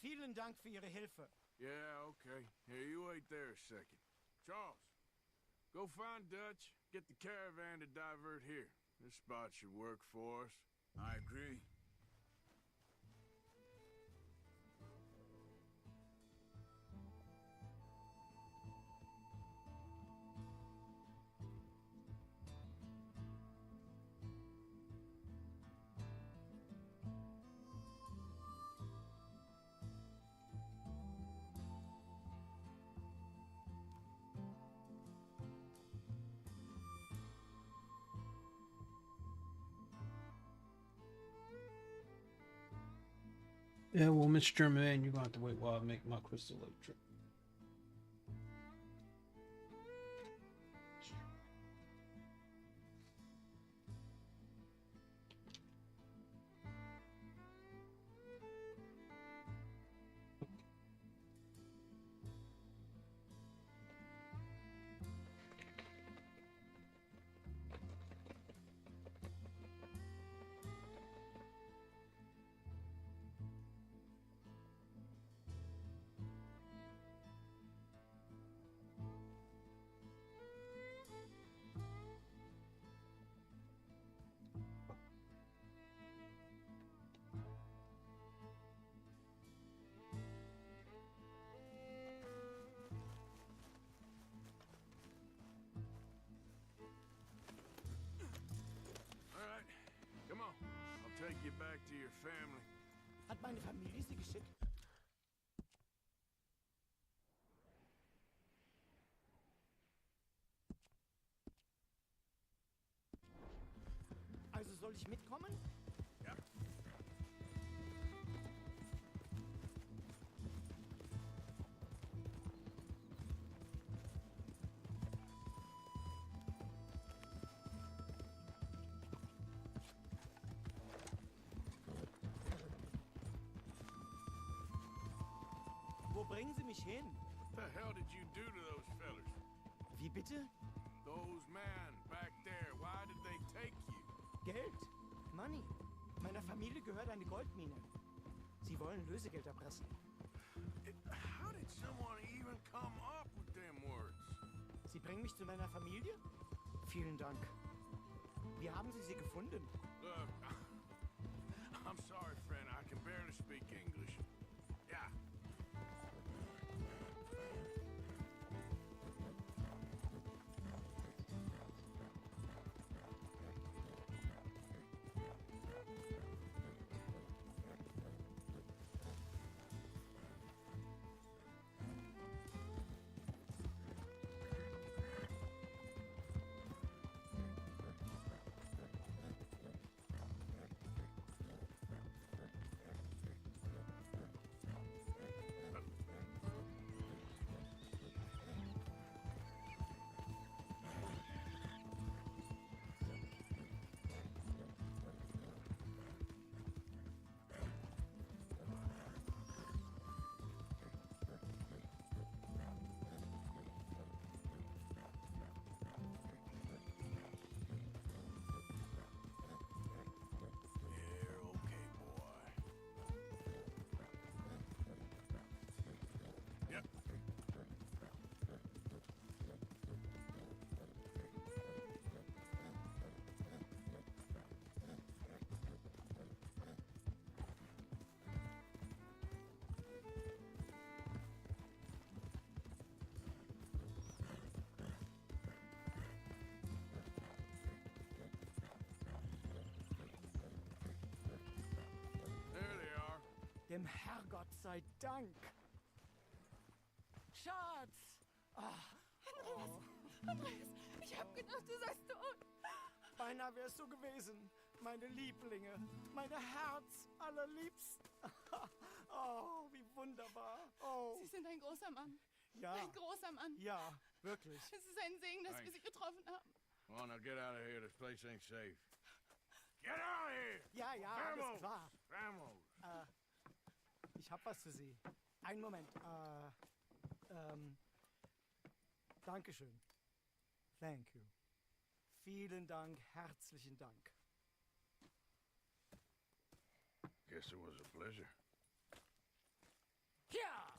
Vielen Dank für Ihre Hilfe. Yeah, okay. Here, you wait there a second. Charles, go find Dutch. Get the caravan to divert here. This spot should work for us. I agree. Yeah, well, Mr. Man, you're going to have to wait while I make my Crystal Lake trip. back to your family. Hat meine Familie sie geschickt? Also soll ich mitkommen? Ja. Wo bringen Sie mich hin? What the hell did you do to those fellers? Wie bitte? Those men back there, why did they take you? Geld. Money. Meiner Familie gehört eine Goldmine. Sie wollen Lösegeld erpressen. How did someone even come up with them words? Sie bringen mich zu meiner Familie? Vielen Dank. Wie haben Sie sie gefunden? Look, I'm sorry, friend. I can barely speak English. Yeah. Dem Herrgott sei Dank. Schatz! Andreas, ich hab gedacht, du seist tot. Beinahe wärst du gewesen. Meine Lieblinge. Meine Herz allerliebst. Oh, wie wunderbar. Oh. Sie sind ein großer Mann. Ja. Ein großer Mann. Ja, wirklich. Es ist ein Segen, dass wir Sie getroffen haben. Come on, now get out of here. This place ain't safe. Get out of here! Ja, ja, alles klar. Vamos! Ich hab was für Sie. Einen Moment. Dankeschön. Thank you. Vielen Dank, herzlichen Dank. Guess it was a pleasure. Ja!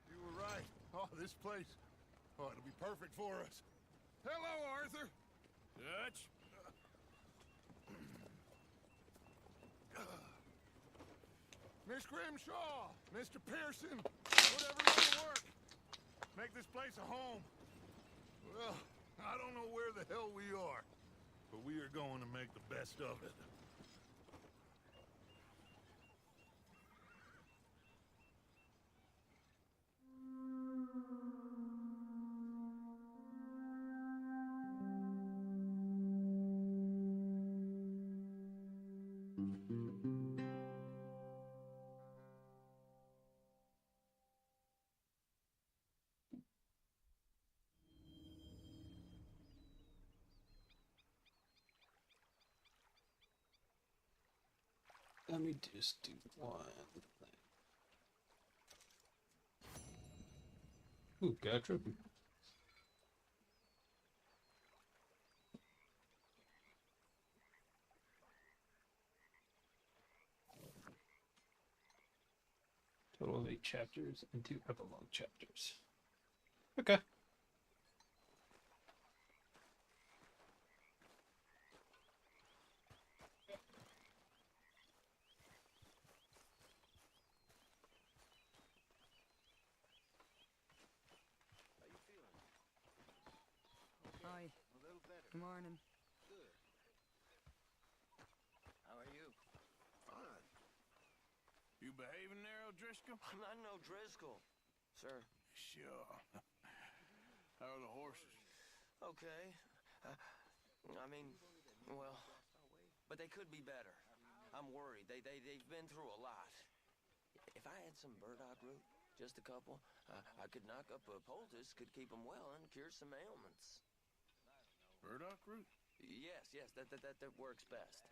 You were right. Oh, this place. Oh, it'll be perfect for us. Hello, Arthur. Dutch? Miss Grimshaw, Mr. Pearson, whatever will work. Make this place a home. Well, I don't know where the hell we are, but we are going to make the best of it. Let me just do one thing. Ooh, got trippy. Total of 8 chapters and 2 epilogue chapters. Okay. Good morning. Good. How are you? Fine. You behaving there, O'Driscoll? I'm not no Driscoll, sir. Sure. How are the horses? Okay. I mean, well, but they could be better. I'm worried. They've been through a lot. If I had some burdock root, just a couple, I could knock up a poultice, could keep them well, and cure some ailments. Burdock root? Yes, that works best.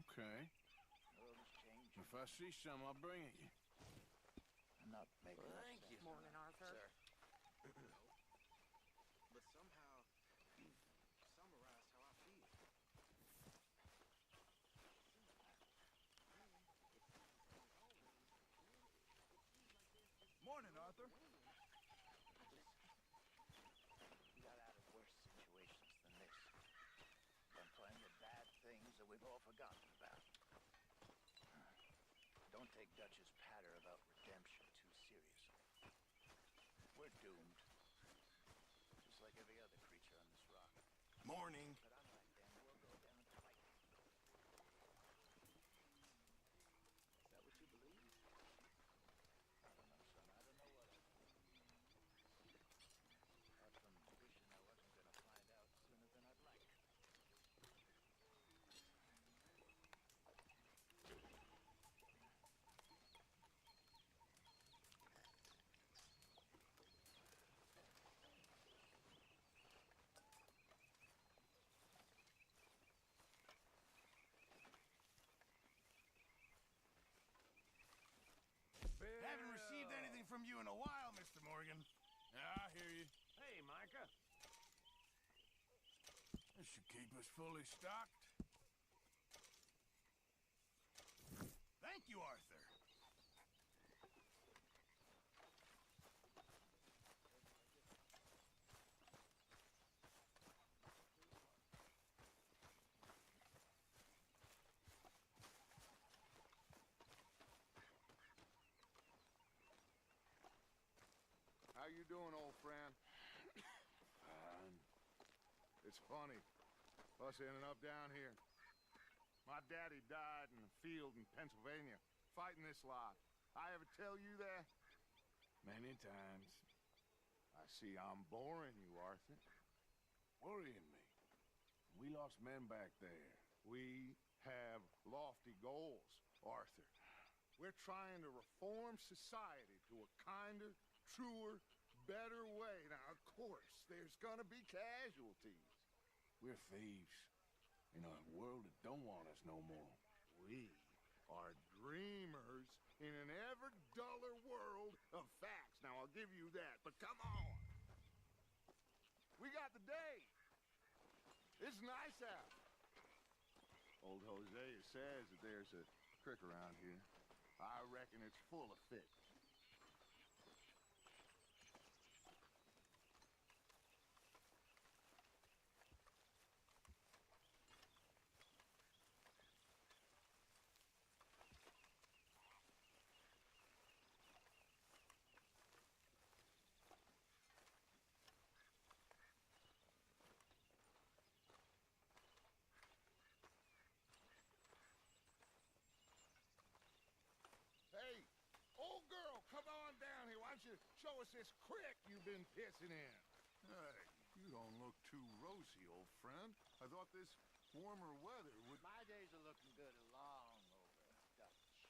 Okay. If I see some, I'll bring it you. I'm not making Thank you. Morning, Arthur. Sir. But somehow, you've summarized how I feel. Morning, Arthur. We got out of worse situations than this. From plenty of bad things that we've all forgotten about. Don't take Dutch's patter about redemption too seriously. We're doomed. Just like every other creature on this rock. Morning. But unlike them, we'll go down to fight. Is that what you believe? I don't know, son. I don't know what I believe. Apart from wishing I wasn't going to find out sooner than I'd like. Haven't received anything from you in a while, Mr. Morgan. Yeah, I hear you. Hey, Micah. This should keep us fully stocked. Thank you, Arthur. How you doing, old friend? Fine. It's funny, us ending up down here. My daddy died in a field in Pennsylvania, fighting this lot. I ever tell you that? Many times. I see I'm boring you, Arthur. Worrying me. We lost men back there. We have lofty goals, Arthur. We're trying to reform society to a kinder, truer, better way. Now, of course, there's gonna be casualties. We're thieves. In a world that don't want us no more. We are dreamers in an ever duller world of facts. Now, I'll give you that, but come on. We got the day. It's nice out. Old Hosea says that there's a creek around here. I reckon it's full of fish. Hey, old girl, come on down here. Why don't you show us this creek you've been pissing in? Hey, you don't look too rosy, old friend. I thought this warmer weather would... My days are looking good along over, Dutch.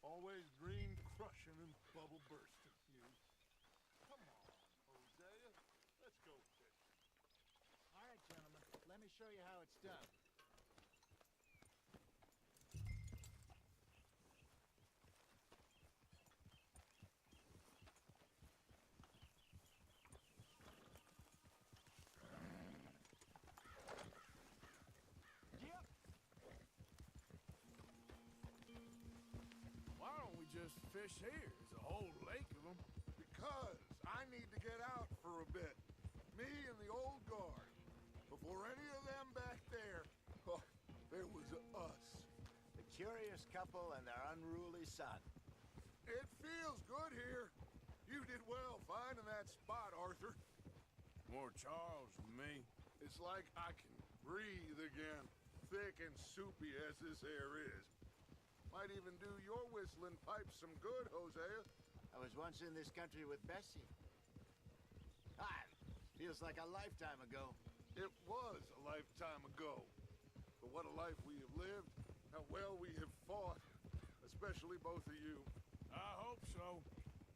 Always green crushing and bubble bursting. You. Come on, Hosea. Let's go fishing. All right, gentlemen. Let me show you how it's done. Why don't we just fish here? There's a whole lake of them. Because I need to get out for a bit. Me and the old guard. Before any of them back there, oh, there was us. The curious couple and their unruly son. It feels good here. You did well finding that spot, Arthur. More Charles than me. It's like I can breathe again, thick and soupy as this air is. Might even do your whistling pipes some good, Hosea. I was once in this country with Bessie. Ah, feels like a lifetime ago. It was a lifetime ago. But what a life we have lived, how well we have fought, especially both of you. I hope so.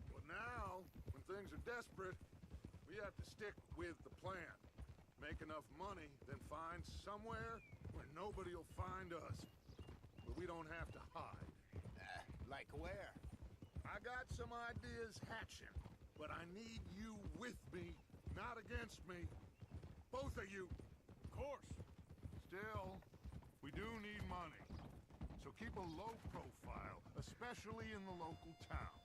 But now, when things are desperate, we have to stick with the plan. Make enough money, then find somewhere where nobody will find us. But we don't have to hide. Like where? I got some ideas hatching, but I need you with me, not against me. Both of you. Of course. Still, we do need money. So keep a low profile, especially in the local town.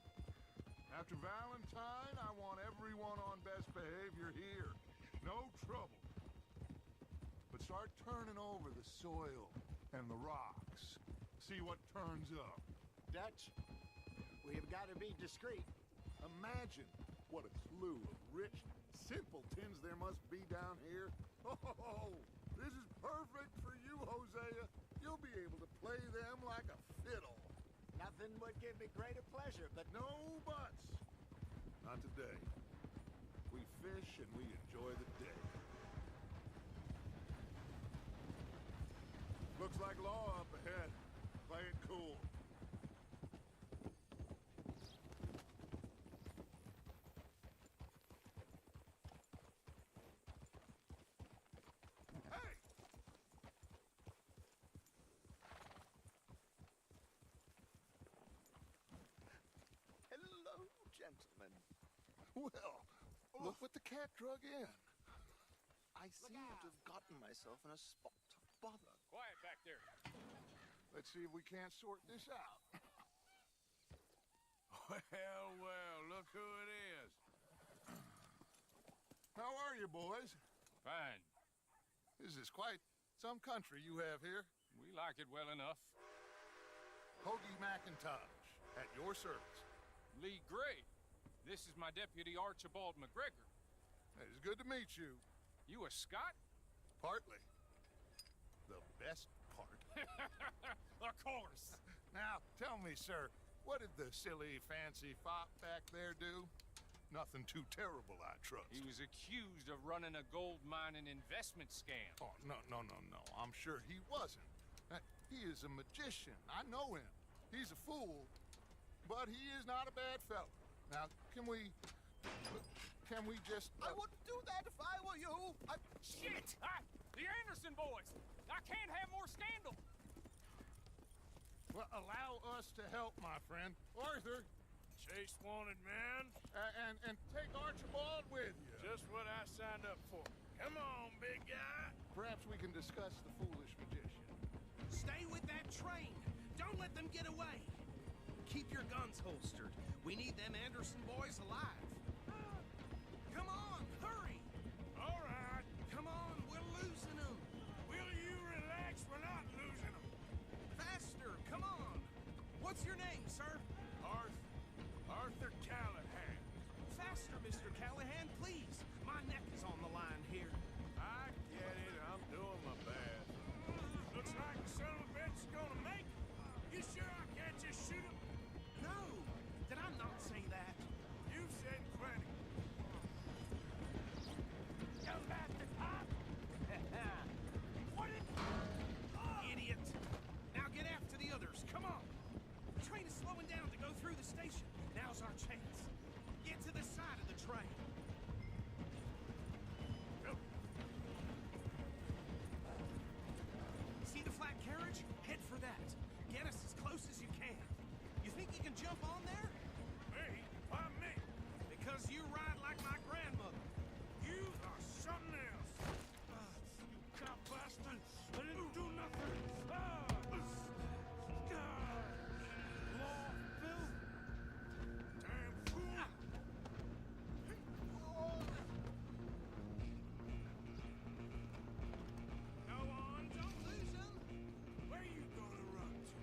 After Valentine, I want everyone on best behavior here. No trouble. But start turning over the soil and the rocks. See what turns up. Dutch, we've got to be discreet. Imagine what a slew of rich simpletons there must be down here. Oh, this is perfect for you, Hosea. You'll be able to play them like a fiddle. Nothing would give me greater pleasure, but No buts. Not today. We fish and we enjoy the day. Looks like law up ahead. Play it cool. Hey! hello, gentlemen. Well, look what the cat drug in. I seem to have gotten myself in a spot of bother. Quiet back there. Let's see if we can't sort this out. Well, well, look who it is. How are you, boys? Fine. This is quite some country you have here. We like it well enough. Hoagie McIntosh, at your service. Lee Gray. This is my deputy Archibald McGregor. It's good to meet you. You a Scot? Partly. The best part. Of course. Now, tell me, sir, what did the silly, fancy fop back there do? Nothing too terrible, I trust. He was accused of running a gold mining investment scam. Oh, no. I'm sure he wasn't. He is a magician. I know him. He's a fool, but he is not a bad fellow. Now, can we just... I wouldn't do that if I were you. Shit! The Anderson boys! I can't have more scandal! Well, allow us to help, my friend. Arthur, Chase wanted man. and take Archibald with you. Just what I signed up for. Come on, big guy. Perhaps we can discuss the foolish magician. Stay with that train. Don't let them get away. Keep your guns holstered. We need them Anderson boys alive. Come on, hurry. All right. Come on, we're losing them. Will you relax? We're not losing them. Faster, come on. What's your name, sir? Arthur Callahan. Faster, Mr. Callahan, please. My neck is on the line here. I get it. I'm doing my best. Looks like the son of a bitch is gonna make it. You sure I can't just shoot him? No, did I not say that? You said plenty. You bastard, huh? What is... Idiot. Now get after the others, come on. The train is slowing down to go through the station. Now's our chance. Get to the side of the train. See the flat carriage? Head for that. Get us as close as you can. You think you can jump on there? Me? Why me? Because you ride like my grandmother. You are something else. You cop bastard. I didn't do nothing. Law, Bill. Damn fool. Go on, don't lose him. Where you gonna run to?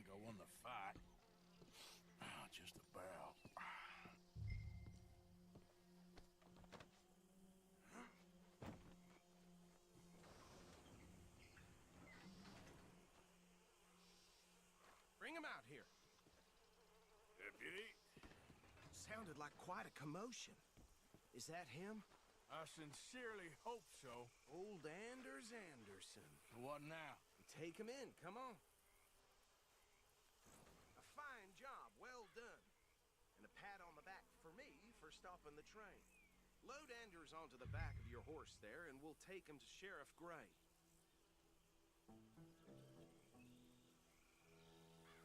think I won the fight. Just about. Bring him out here. Deputy? Sounded like quite a commotion. Is that him? I sincerely hope so. Old Anders Anderson. What now? Take him in, come on. A fine job, well done. And a pat on the back for me for stopping the train. Load Anders onto the back of your horse there, and we'll take him to Sheriff Gray.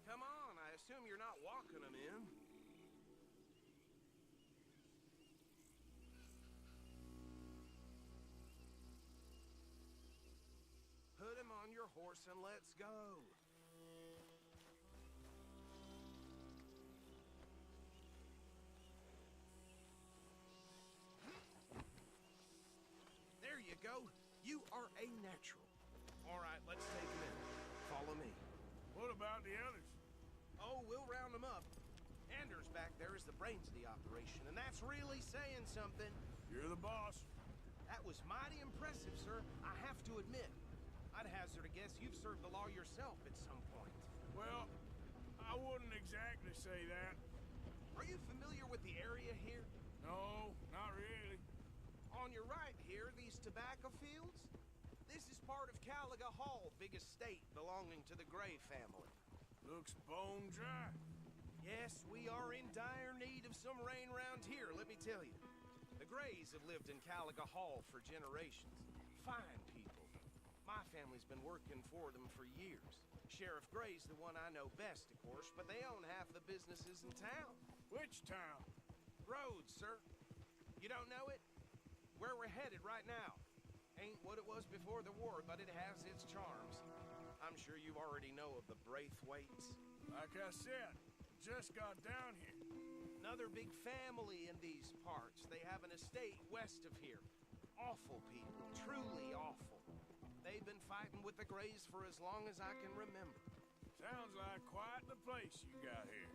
Come on, I assume you're not walking him in. Put him on your horse and let's go. There you go. You are a natural. All right, let's take him in. Follow me. What about the others? Oh, we'll round them up. Anders back there is the brains of the operation, and that's really saying something. You're the boss. That was mighty impressive, sir. I have to admit. I'd hazard a guess you've served the law yourself at some point. Well, I wouldn't exactly say that. Are you familiar with the area here? No, not really. On your right here, these tobacco fields? This is part of Caliga Hall, big estate belonging to the Gray family. Looks bone dry. Yes, we are in dire need of some rain round here, let me tell you. The Grays have lived in Caliga Hall for generations. Fine people. My family's been working for them for years. Sheriff Gray's the one I know best, of course, but they own half the businesses in town. Which town? Rhodes, sir. You don't know it? Where we're headed right now. Ain't what it was before the war, but it has its charms. I'm sure you already know of the Braithwaites. Like I said, just got down here. Another big family in these parts. They have an estate west of here. Awful people, truly awful. They've been fighting with the Grays for as long as I can remember. Sounds like quite the place you got here.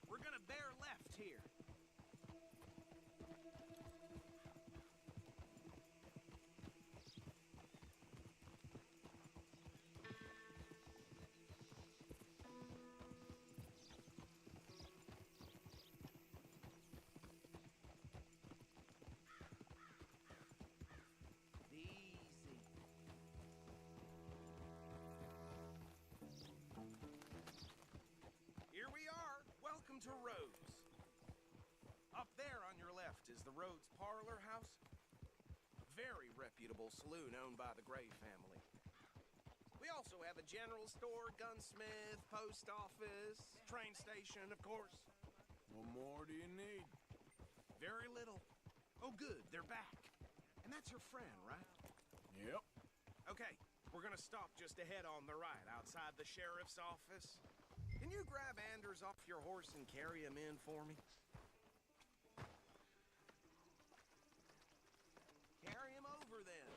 We're gonna bear left here. Here we are. Welcome to Rhodes. Up there on your left is the Rhodes Parlor House. Very reputable saloon owned by the Gray family. We also have a general store, gunsmith, post office, train station, of course. What more do you need? Very little. Oh, good, they're back. And that's your friend, right? Yep. Okay, we're gonna stop just ahead on the right, outside the sheriff's office. Can you grab Anders off your horse and carry him in for me? Carry him over, then.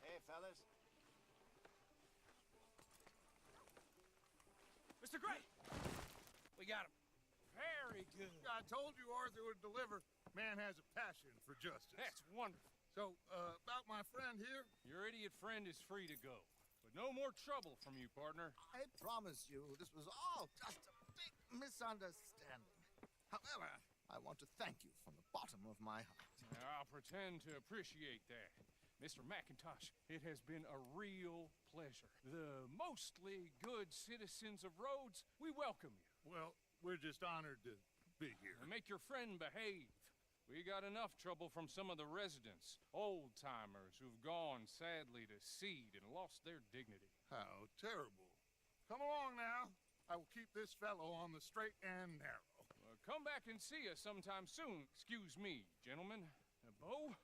Hey, fellas. Mr. Gray! We got him. Very good. I told you Arthur would deliver. Man has a passion for justice. That's wonderful. So, about my friend here? Your idiot friend is free to go. But no more trouble from you, partner. I promise you, this was all just a big misunderstanding. However, I want to thank you from the bottom of my heart. I'll pretend to appreciate that. Mr. McIntosh, it has been a real pleasure. The mostly good citizens of Rhodes, we welcome you. Well, we're just honored to be here. And make your friend behave. We got enough trouble from some of the residents, old-timers who've gone, sadly, to seed and lost their dignity. How terrible. Come along now. I will keep this fellow on the straight and narrow. Come back and see us sometime soon. Excuse me, gentlemen. Bo,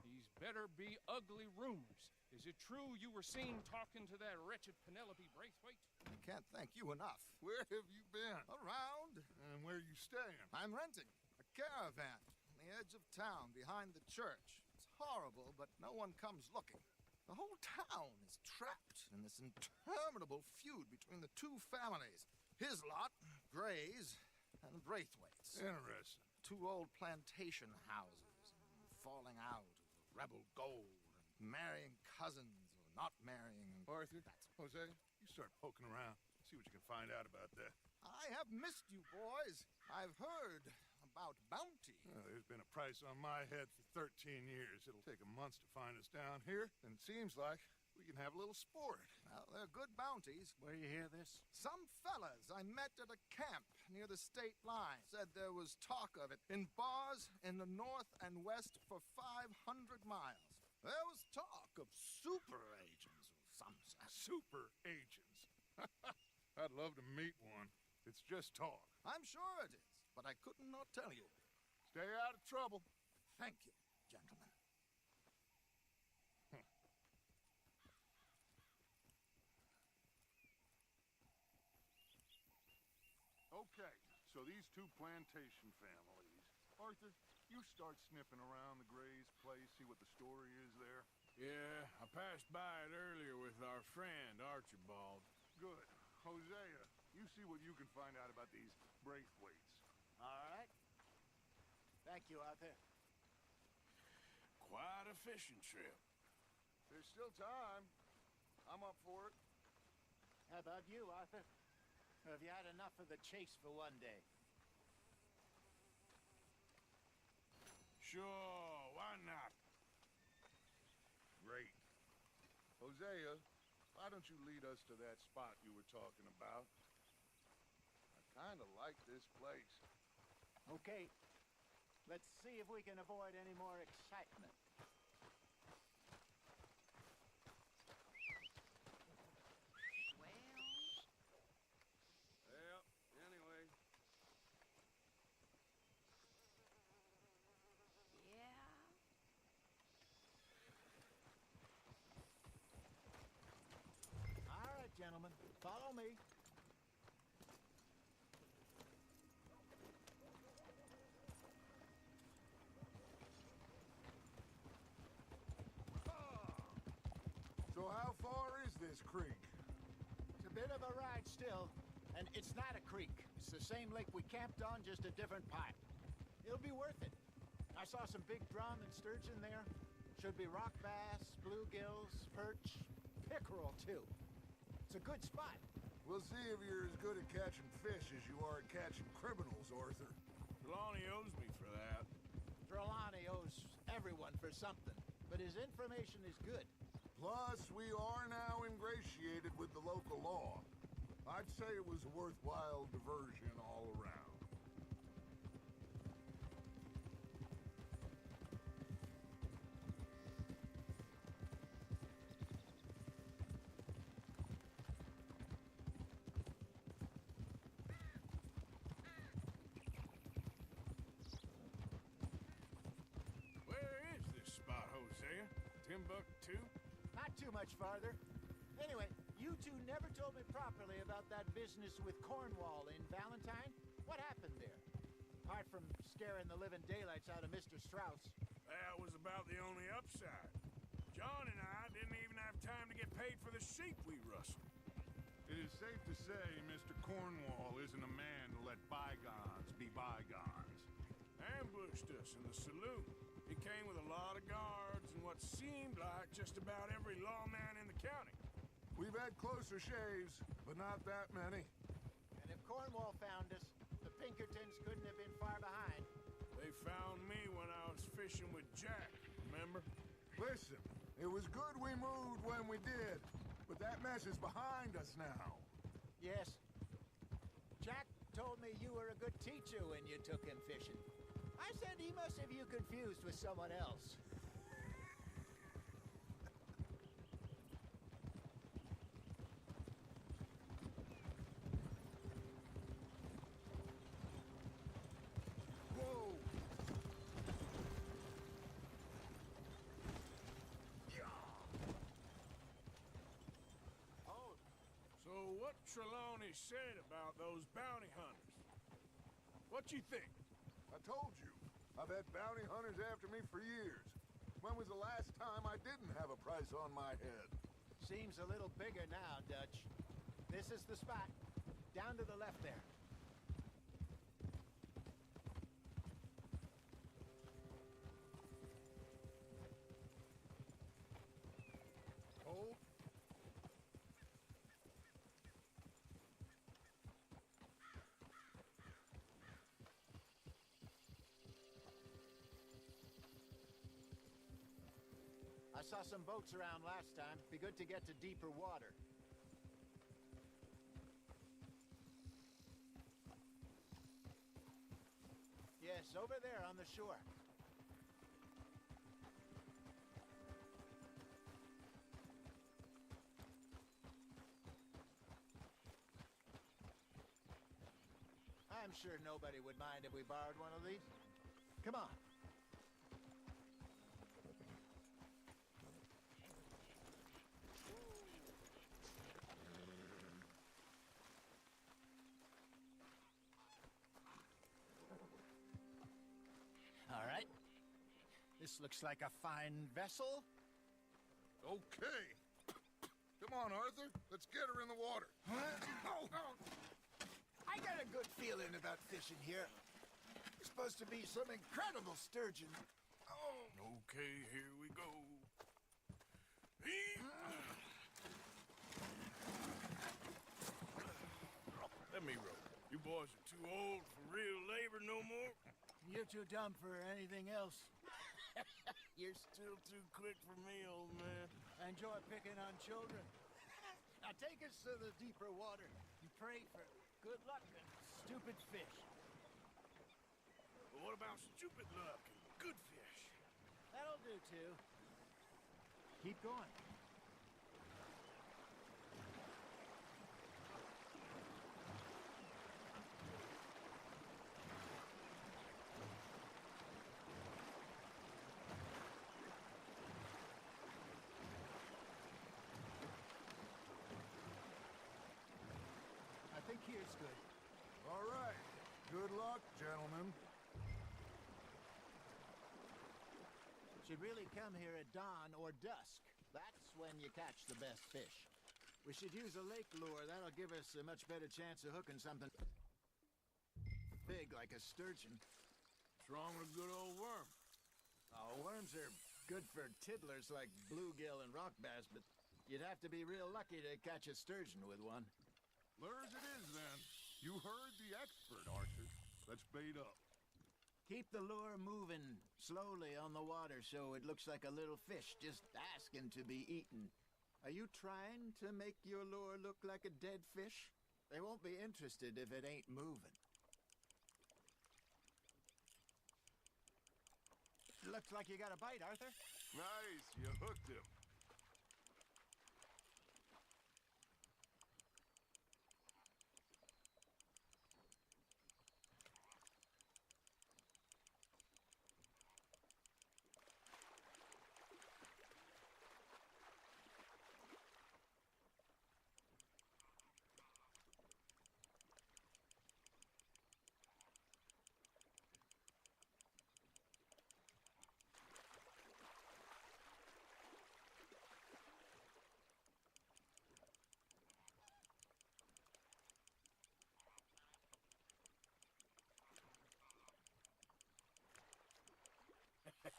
these better be ugly rumors. Is it true you were seen talking to that wretched Penelope Braithwaite? I can't thank you enough. Where have you been? Around. And where are you staying? I'm renting a caravan on the edge of town behind the church. It's horrible, but no one comes looking. The whole town is trapped in this interminable feud between the two families. His lot, Gray's, and Braithwaite's. Interesting. Two old plantation houses, falling out over rebel gold, and marrying cousins or not marrying. Arthur, Jose, you start poking around. See what you can find out about that. I have missed you, boys. I've heard about bounty. There's been a price on my head for 13 years. It'll take 'em months to find us down here, and it seems like we can have a little sport. Well, they're good bounties. Where you hear this? Some fellas I met at a camp near the state line said there was talk of it in bars in the north and west for 500 miles. There was talk of super agents or some such. Super agents. I'd love to meet one. It's just talk. I'm sure it is, but I couldn't not tell you. Stay out of trouble. Thank you, gentlemen. Okay, so these two plantation families. Arthur, you start sniffing around the Gray's place, see what the story is there. Yeah, I passed by it earlier with our friend, Archibald. Good. Hosea, you see what you can find out about these Braithwaites. All right. Thank you, Arthur. Quite a fishing trip. There's still time. I'm up for it. How about you, Arthur? Or have you had enough of the chase for one day? Sure, why not? Great. Hosea, why don't you lead us to that spot you were talking about? I kind of like this place. Okay. Let's see if we can avoid any more excitement. Well, anyway. All right, gentlemen. Follow me. So how far is this creek? It's a bit of a ride still, and it's not a creek. It's the same lake we camped on, just a different pipe. It'll be worth it. I saw some big drum and sturgeon there. Should be rock bass, bluegills, perch, pickerel, too. It's a good spot. We'll see if you're as good at catching fish as you are at catching criminals, Arthur. Trelawney owes me for that. Trelawney owes everyone for something, but his information is good. Plus, we are now ingratiated with the local law. I'd say it was a worthwhile diversion all around. Where is this spot, Hosea? Timbuktu? Not too much farther. Anyway, you two never told me properly about that business with Cornwall in Valentine. What happened there? Apart from scaring the living daylights out of Mr. Strauss. That was about the only upside. John and I didn't even have time to get paid for the sheep we rustled. It is safe to say Mr. Cornwall isn't a man to let bygones be bygones. Ambushed us in the saloon. He came with a lot of guards and what seemed like just about every lawman in the county. We've had closer shaves, but not that many. And if Cornwall found us, the Pinkertons couldn't have been far behind. They found me when I was fishing with Jack, remember? Listen, it was good we moved when we did, but that mess is behind us now. Yes. Jack told me you were a good teacher when you took him fishing. I said he must have you confused with someone else. Whoa! Oh, So what Trelawney said about those bounty hunters? What you think? I told you, I've had bounty hunters after me for years. When was the last time I didn't have a price on my head? Seems a little bigger now, Dutch. This is the spot. Down to the left there. Hold. I saw some boats around last time. Be good to get to deeper water. Yes, over there on the shore. I'm sure nobody would mind if we borrowed one of these. Come on. All right. This looks like a fine vessel. Okay. Come on, Arthur. Let's get her in the water. I got a good feeling about fishing here. There's supposed to be some incredible sturgeon. Okay, here we go. Let me row. You boys are too old for real labor no more. You're too dumb for anything else. You're still too quick for me, old man. I enjoy picking on children. Now take us to the deeper water and pray for good luck and stupid fish. But what about stupid luck and good fish? That'll do too. Keep going. I think here's good. All right. Good luck, gentlemen. Should really come here at dawn or dusk. That's when you catch the best fish. We should use a lake lure. That'll give us a much better chance of hooking something big like a sturgeon. What's wrong with a good old worm? Oh, worms are good for tiddlers like bluegill and rock bass, but you'd have to be real lucky to catch a sturgeon with one. Lures it is, then. You heard the expert, Arthur. Let's bait up. Keep the lure moving slowly on the water so it looks like a little fish just asking to be eaten. Are you trying to make your lure look like a dead fish? They won't be interested if it ain't moving. Looks like you got a bite, Arthur. Nice. You hooked him.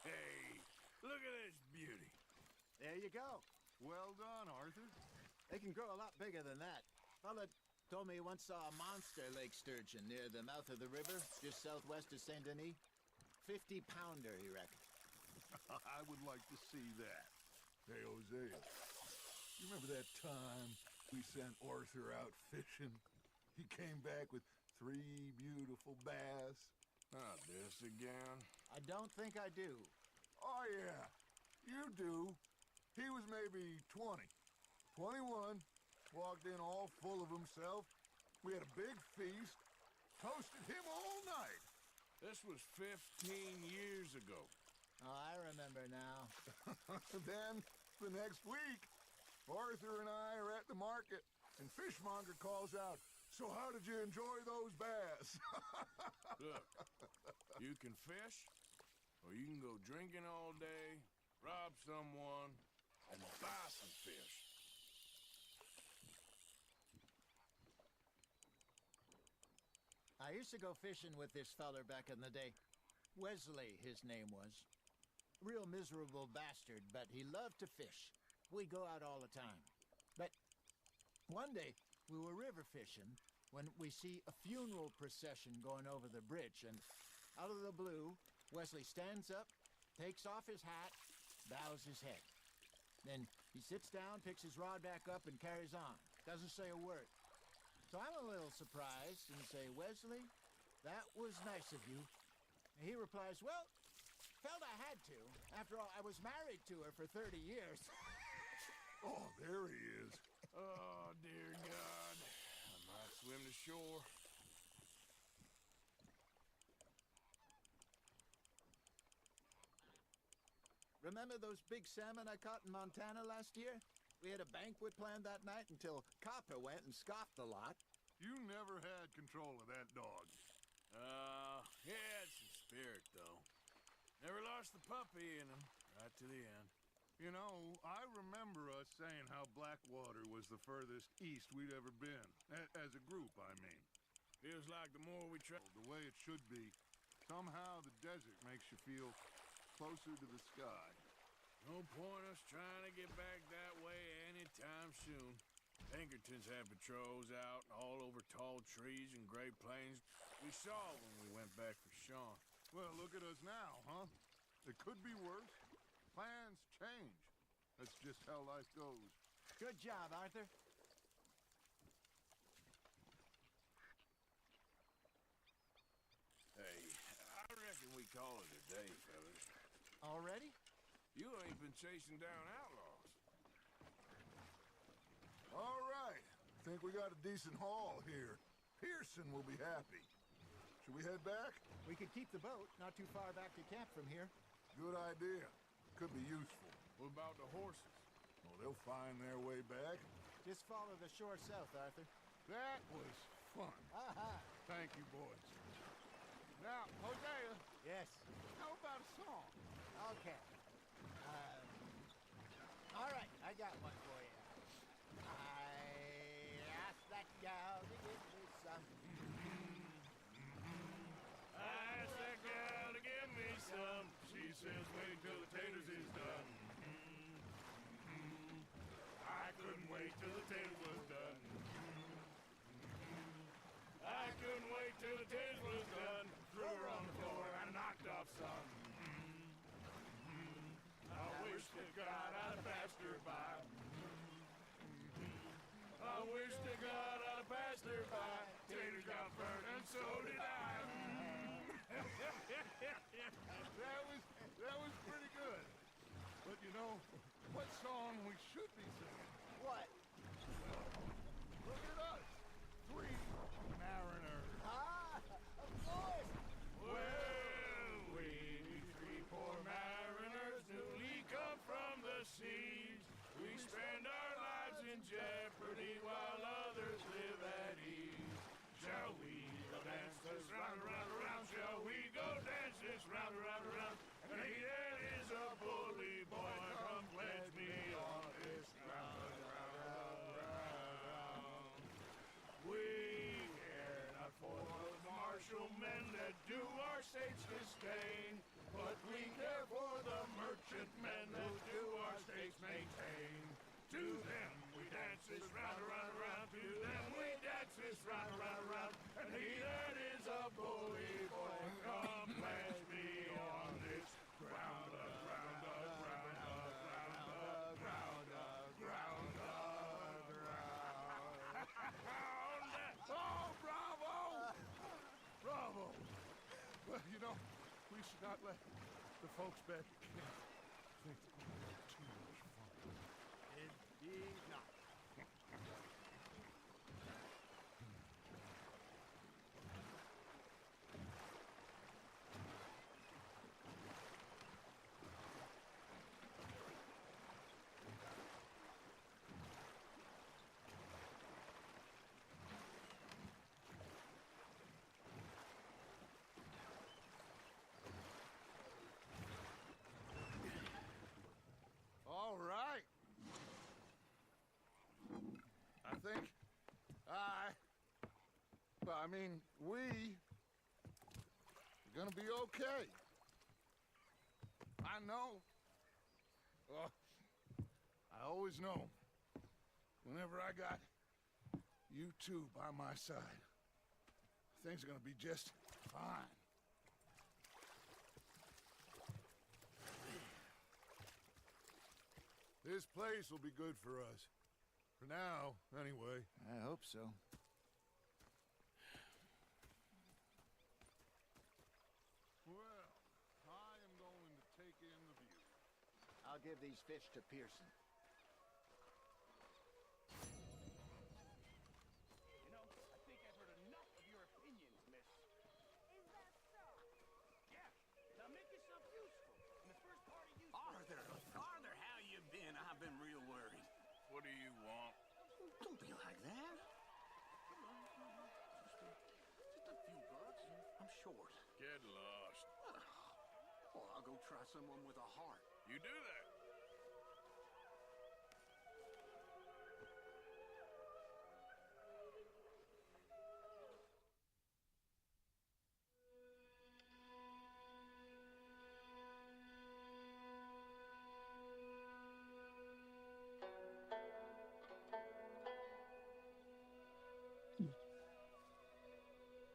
Hey, look at this beauty. There you go. Well done, Arthur. They can grow a lot bigger than that. Fella told me he once saw a monster lake sturgeon near the mouth of the river, just southwest of Saint Denis. 50-pounder, he reckoned. I would like to see that. Hey, Hosea, you remember that time we sent Arthur out fishing? He came back with 3 beautiful bass. Not this again. I don't think I do. Oh, yeah. You do. He was maybe 20. 21. Walked in all full of himself. We had a big feast. Toasted him all night. This was 15 years ago. Oh, I remember now. Then, the next week, Arthur and I are at the market, and Fishmonger calls out, "So how did you enjoy those bass?" Look, you can fish, or you can go drinking all day, rob someone, and buy some fish. I used to go fishing with this feller back in the day. Wesley, his name was. Real miserable bastard, but he loved to fish. We'd go out all the time. But one day, we were river fishing when we see a funeral procession going over the bridge, and out of the blue, Wesley stands up, takes off his hat, bows his head. Then he sits down, picks his rod back up, and carries on. Doesn't say a word. So I'm a little surprised and say, Wesley, that was nice of you. And he replies, well, felt I had to. After all, I was married to her for 30 years. Oh, there he is. Oh, dear God. I might swim to shore. Remember those big salmon I caught in Montana last year? We had a banquet planned that night until Copper went and scoffed a lot. You never had control of that dog. He had some spirit, though. Never lost the puppy in him, right to the end. You know, I remember us saying how Blackwater was the furthest east we'd ever been. As a group, I mean. Feels like the more we try... The way it should be. Somehow the desert makes you feel closer to the sky. No point us trying to get back that way anytime soon. Pinkertons had patrols out all over tall trees and Great Plains. We saw when we went back for Sean. Well, look at us now, huh? It could be worse. Plans change. That's just how life goes. Good job, Arthur. Hey, I reckon we call it a day, fellas. Already? You ain't been chasing down outlaws. All right. Think we got a decent haul here. Pearson will be happy. Should we head back? We could keep the boat not too far back to camp from here. Good idea. Could be useful. What about the horses? Well, they'll find their way back. Just follow the shore south, Arthur. That was fun. Aha! Thank you, boys. Now, Hosea. Yes. How about a song? Okay. All right, I got one for you. I asked that gal to give me some. I asked that gal to give me some. She says wait till the taters is done. I couldn't wait till the taters was done. I couldn't wait till the taters was done. Threw her on the floor and knocked off some. I wish to God I'd passed her by. I wish to God I'd passed her by. Taters got burnt and so did I. That was pretty good. But you know, what song we should be singing? What? Look at us. 3 mariners. Ah, of course. Well, we 3 poor mariners newly come from the seas. We spend our lives in jeopardy while others live at ease. Shall we go dance this round, around, around? Shall we go dance this round, around, around? And he that is a bully boy, come pledge me on this ground, round, round. We care not for those martial men that do our state's disdain, but we care for the merchantmen who do our state's maintain. To them we dance this round, around, around. To them we dance this round, around, around. And he that is a bully boy, come pledge me on this ground, ground, ground, ground, ground, ground, ground. Oh, bravo! Bravo! Well, you know, we should not let the folks back at camp think that we had too much fun. Indeed not. be okay. I know. Oh, I always know. Whenever I got you two by my side, things are gonna be just fine. This place will be good for us. For now, anyway. I hope so. Well, I am going to take in the view. I'll give these fish to Pearson. You know, I think I've heard enough of your opinions, miss. Is that so? Yeah, now make yourself useful. In the first part of you... Arthur, how you been? I've been real worried. What do you want? Don't be like that. Come on. Just a few bucks. I'm short. Get lost. Oh, I'll go try someone with a heart. You do that.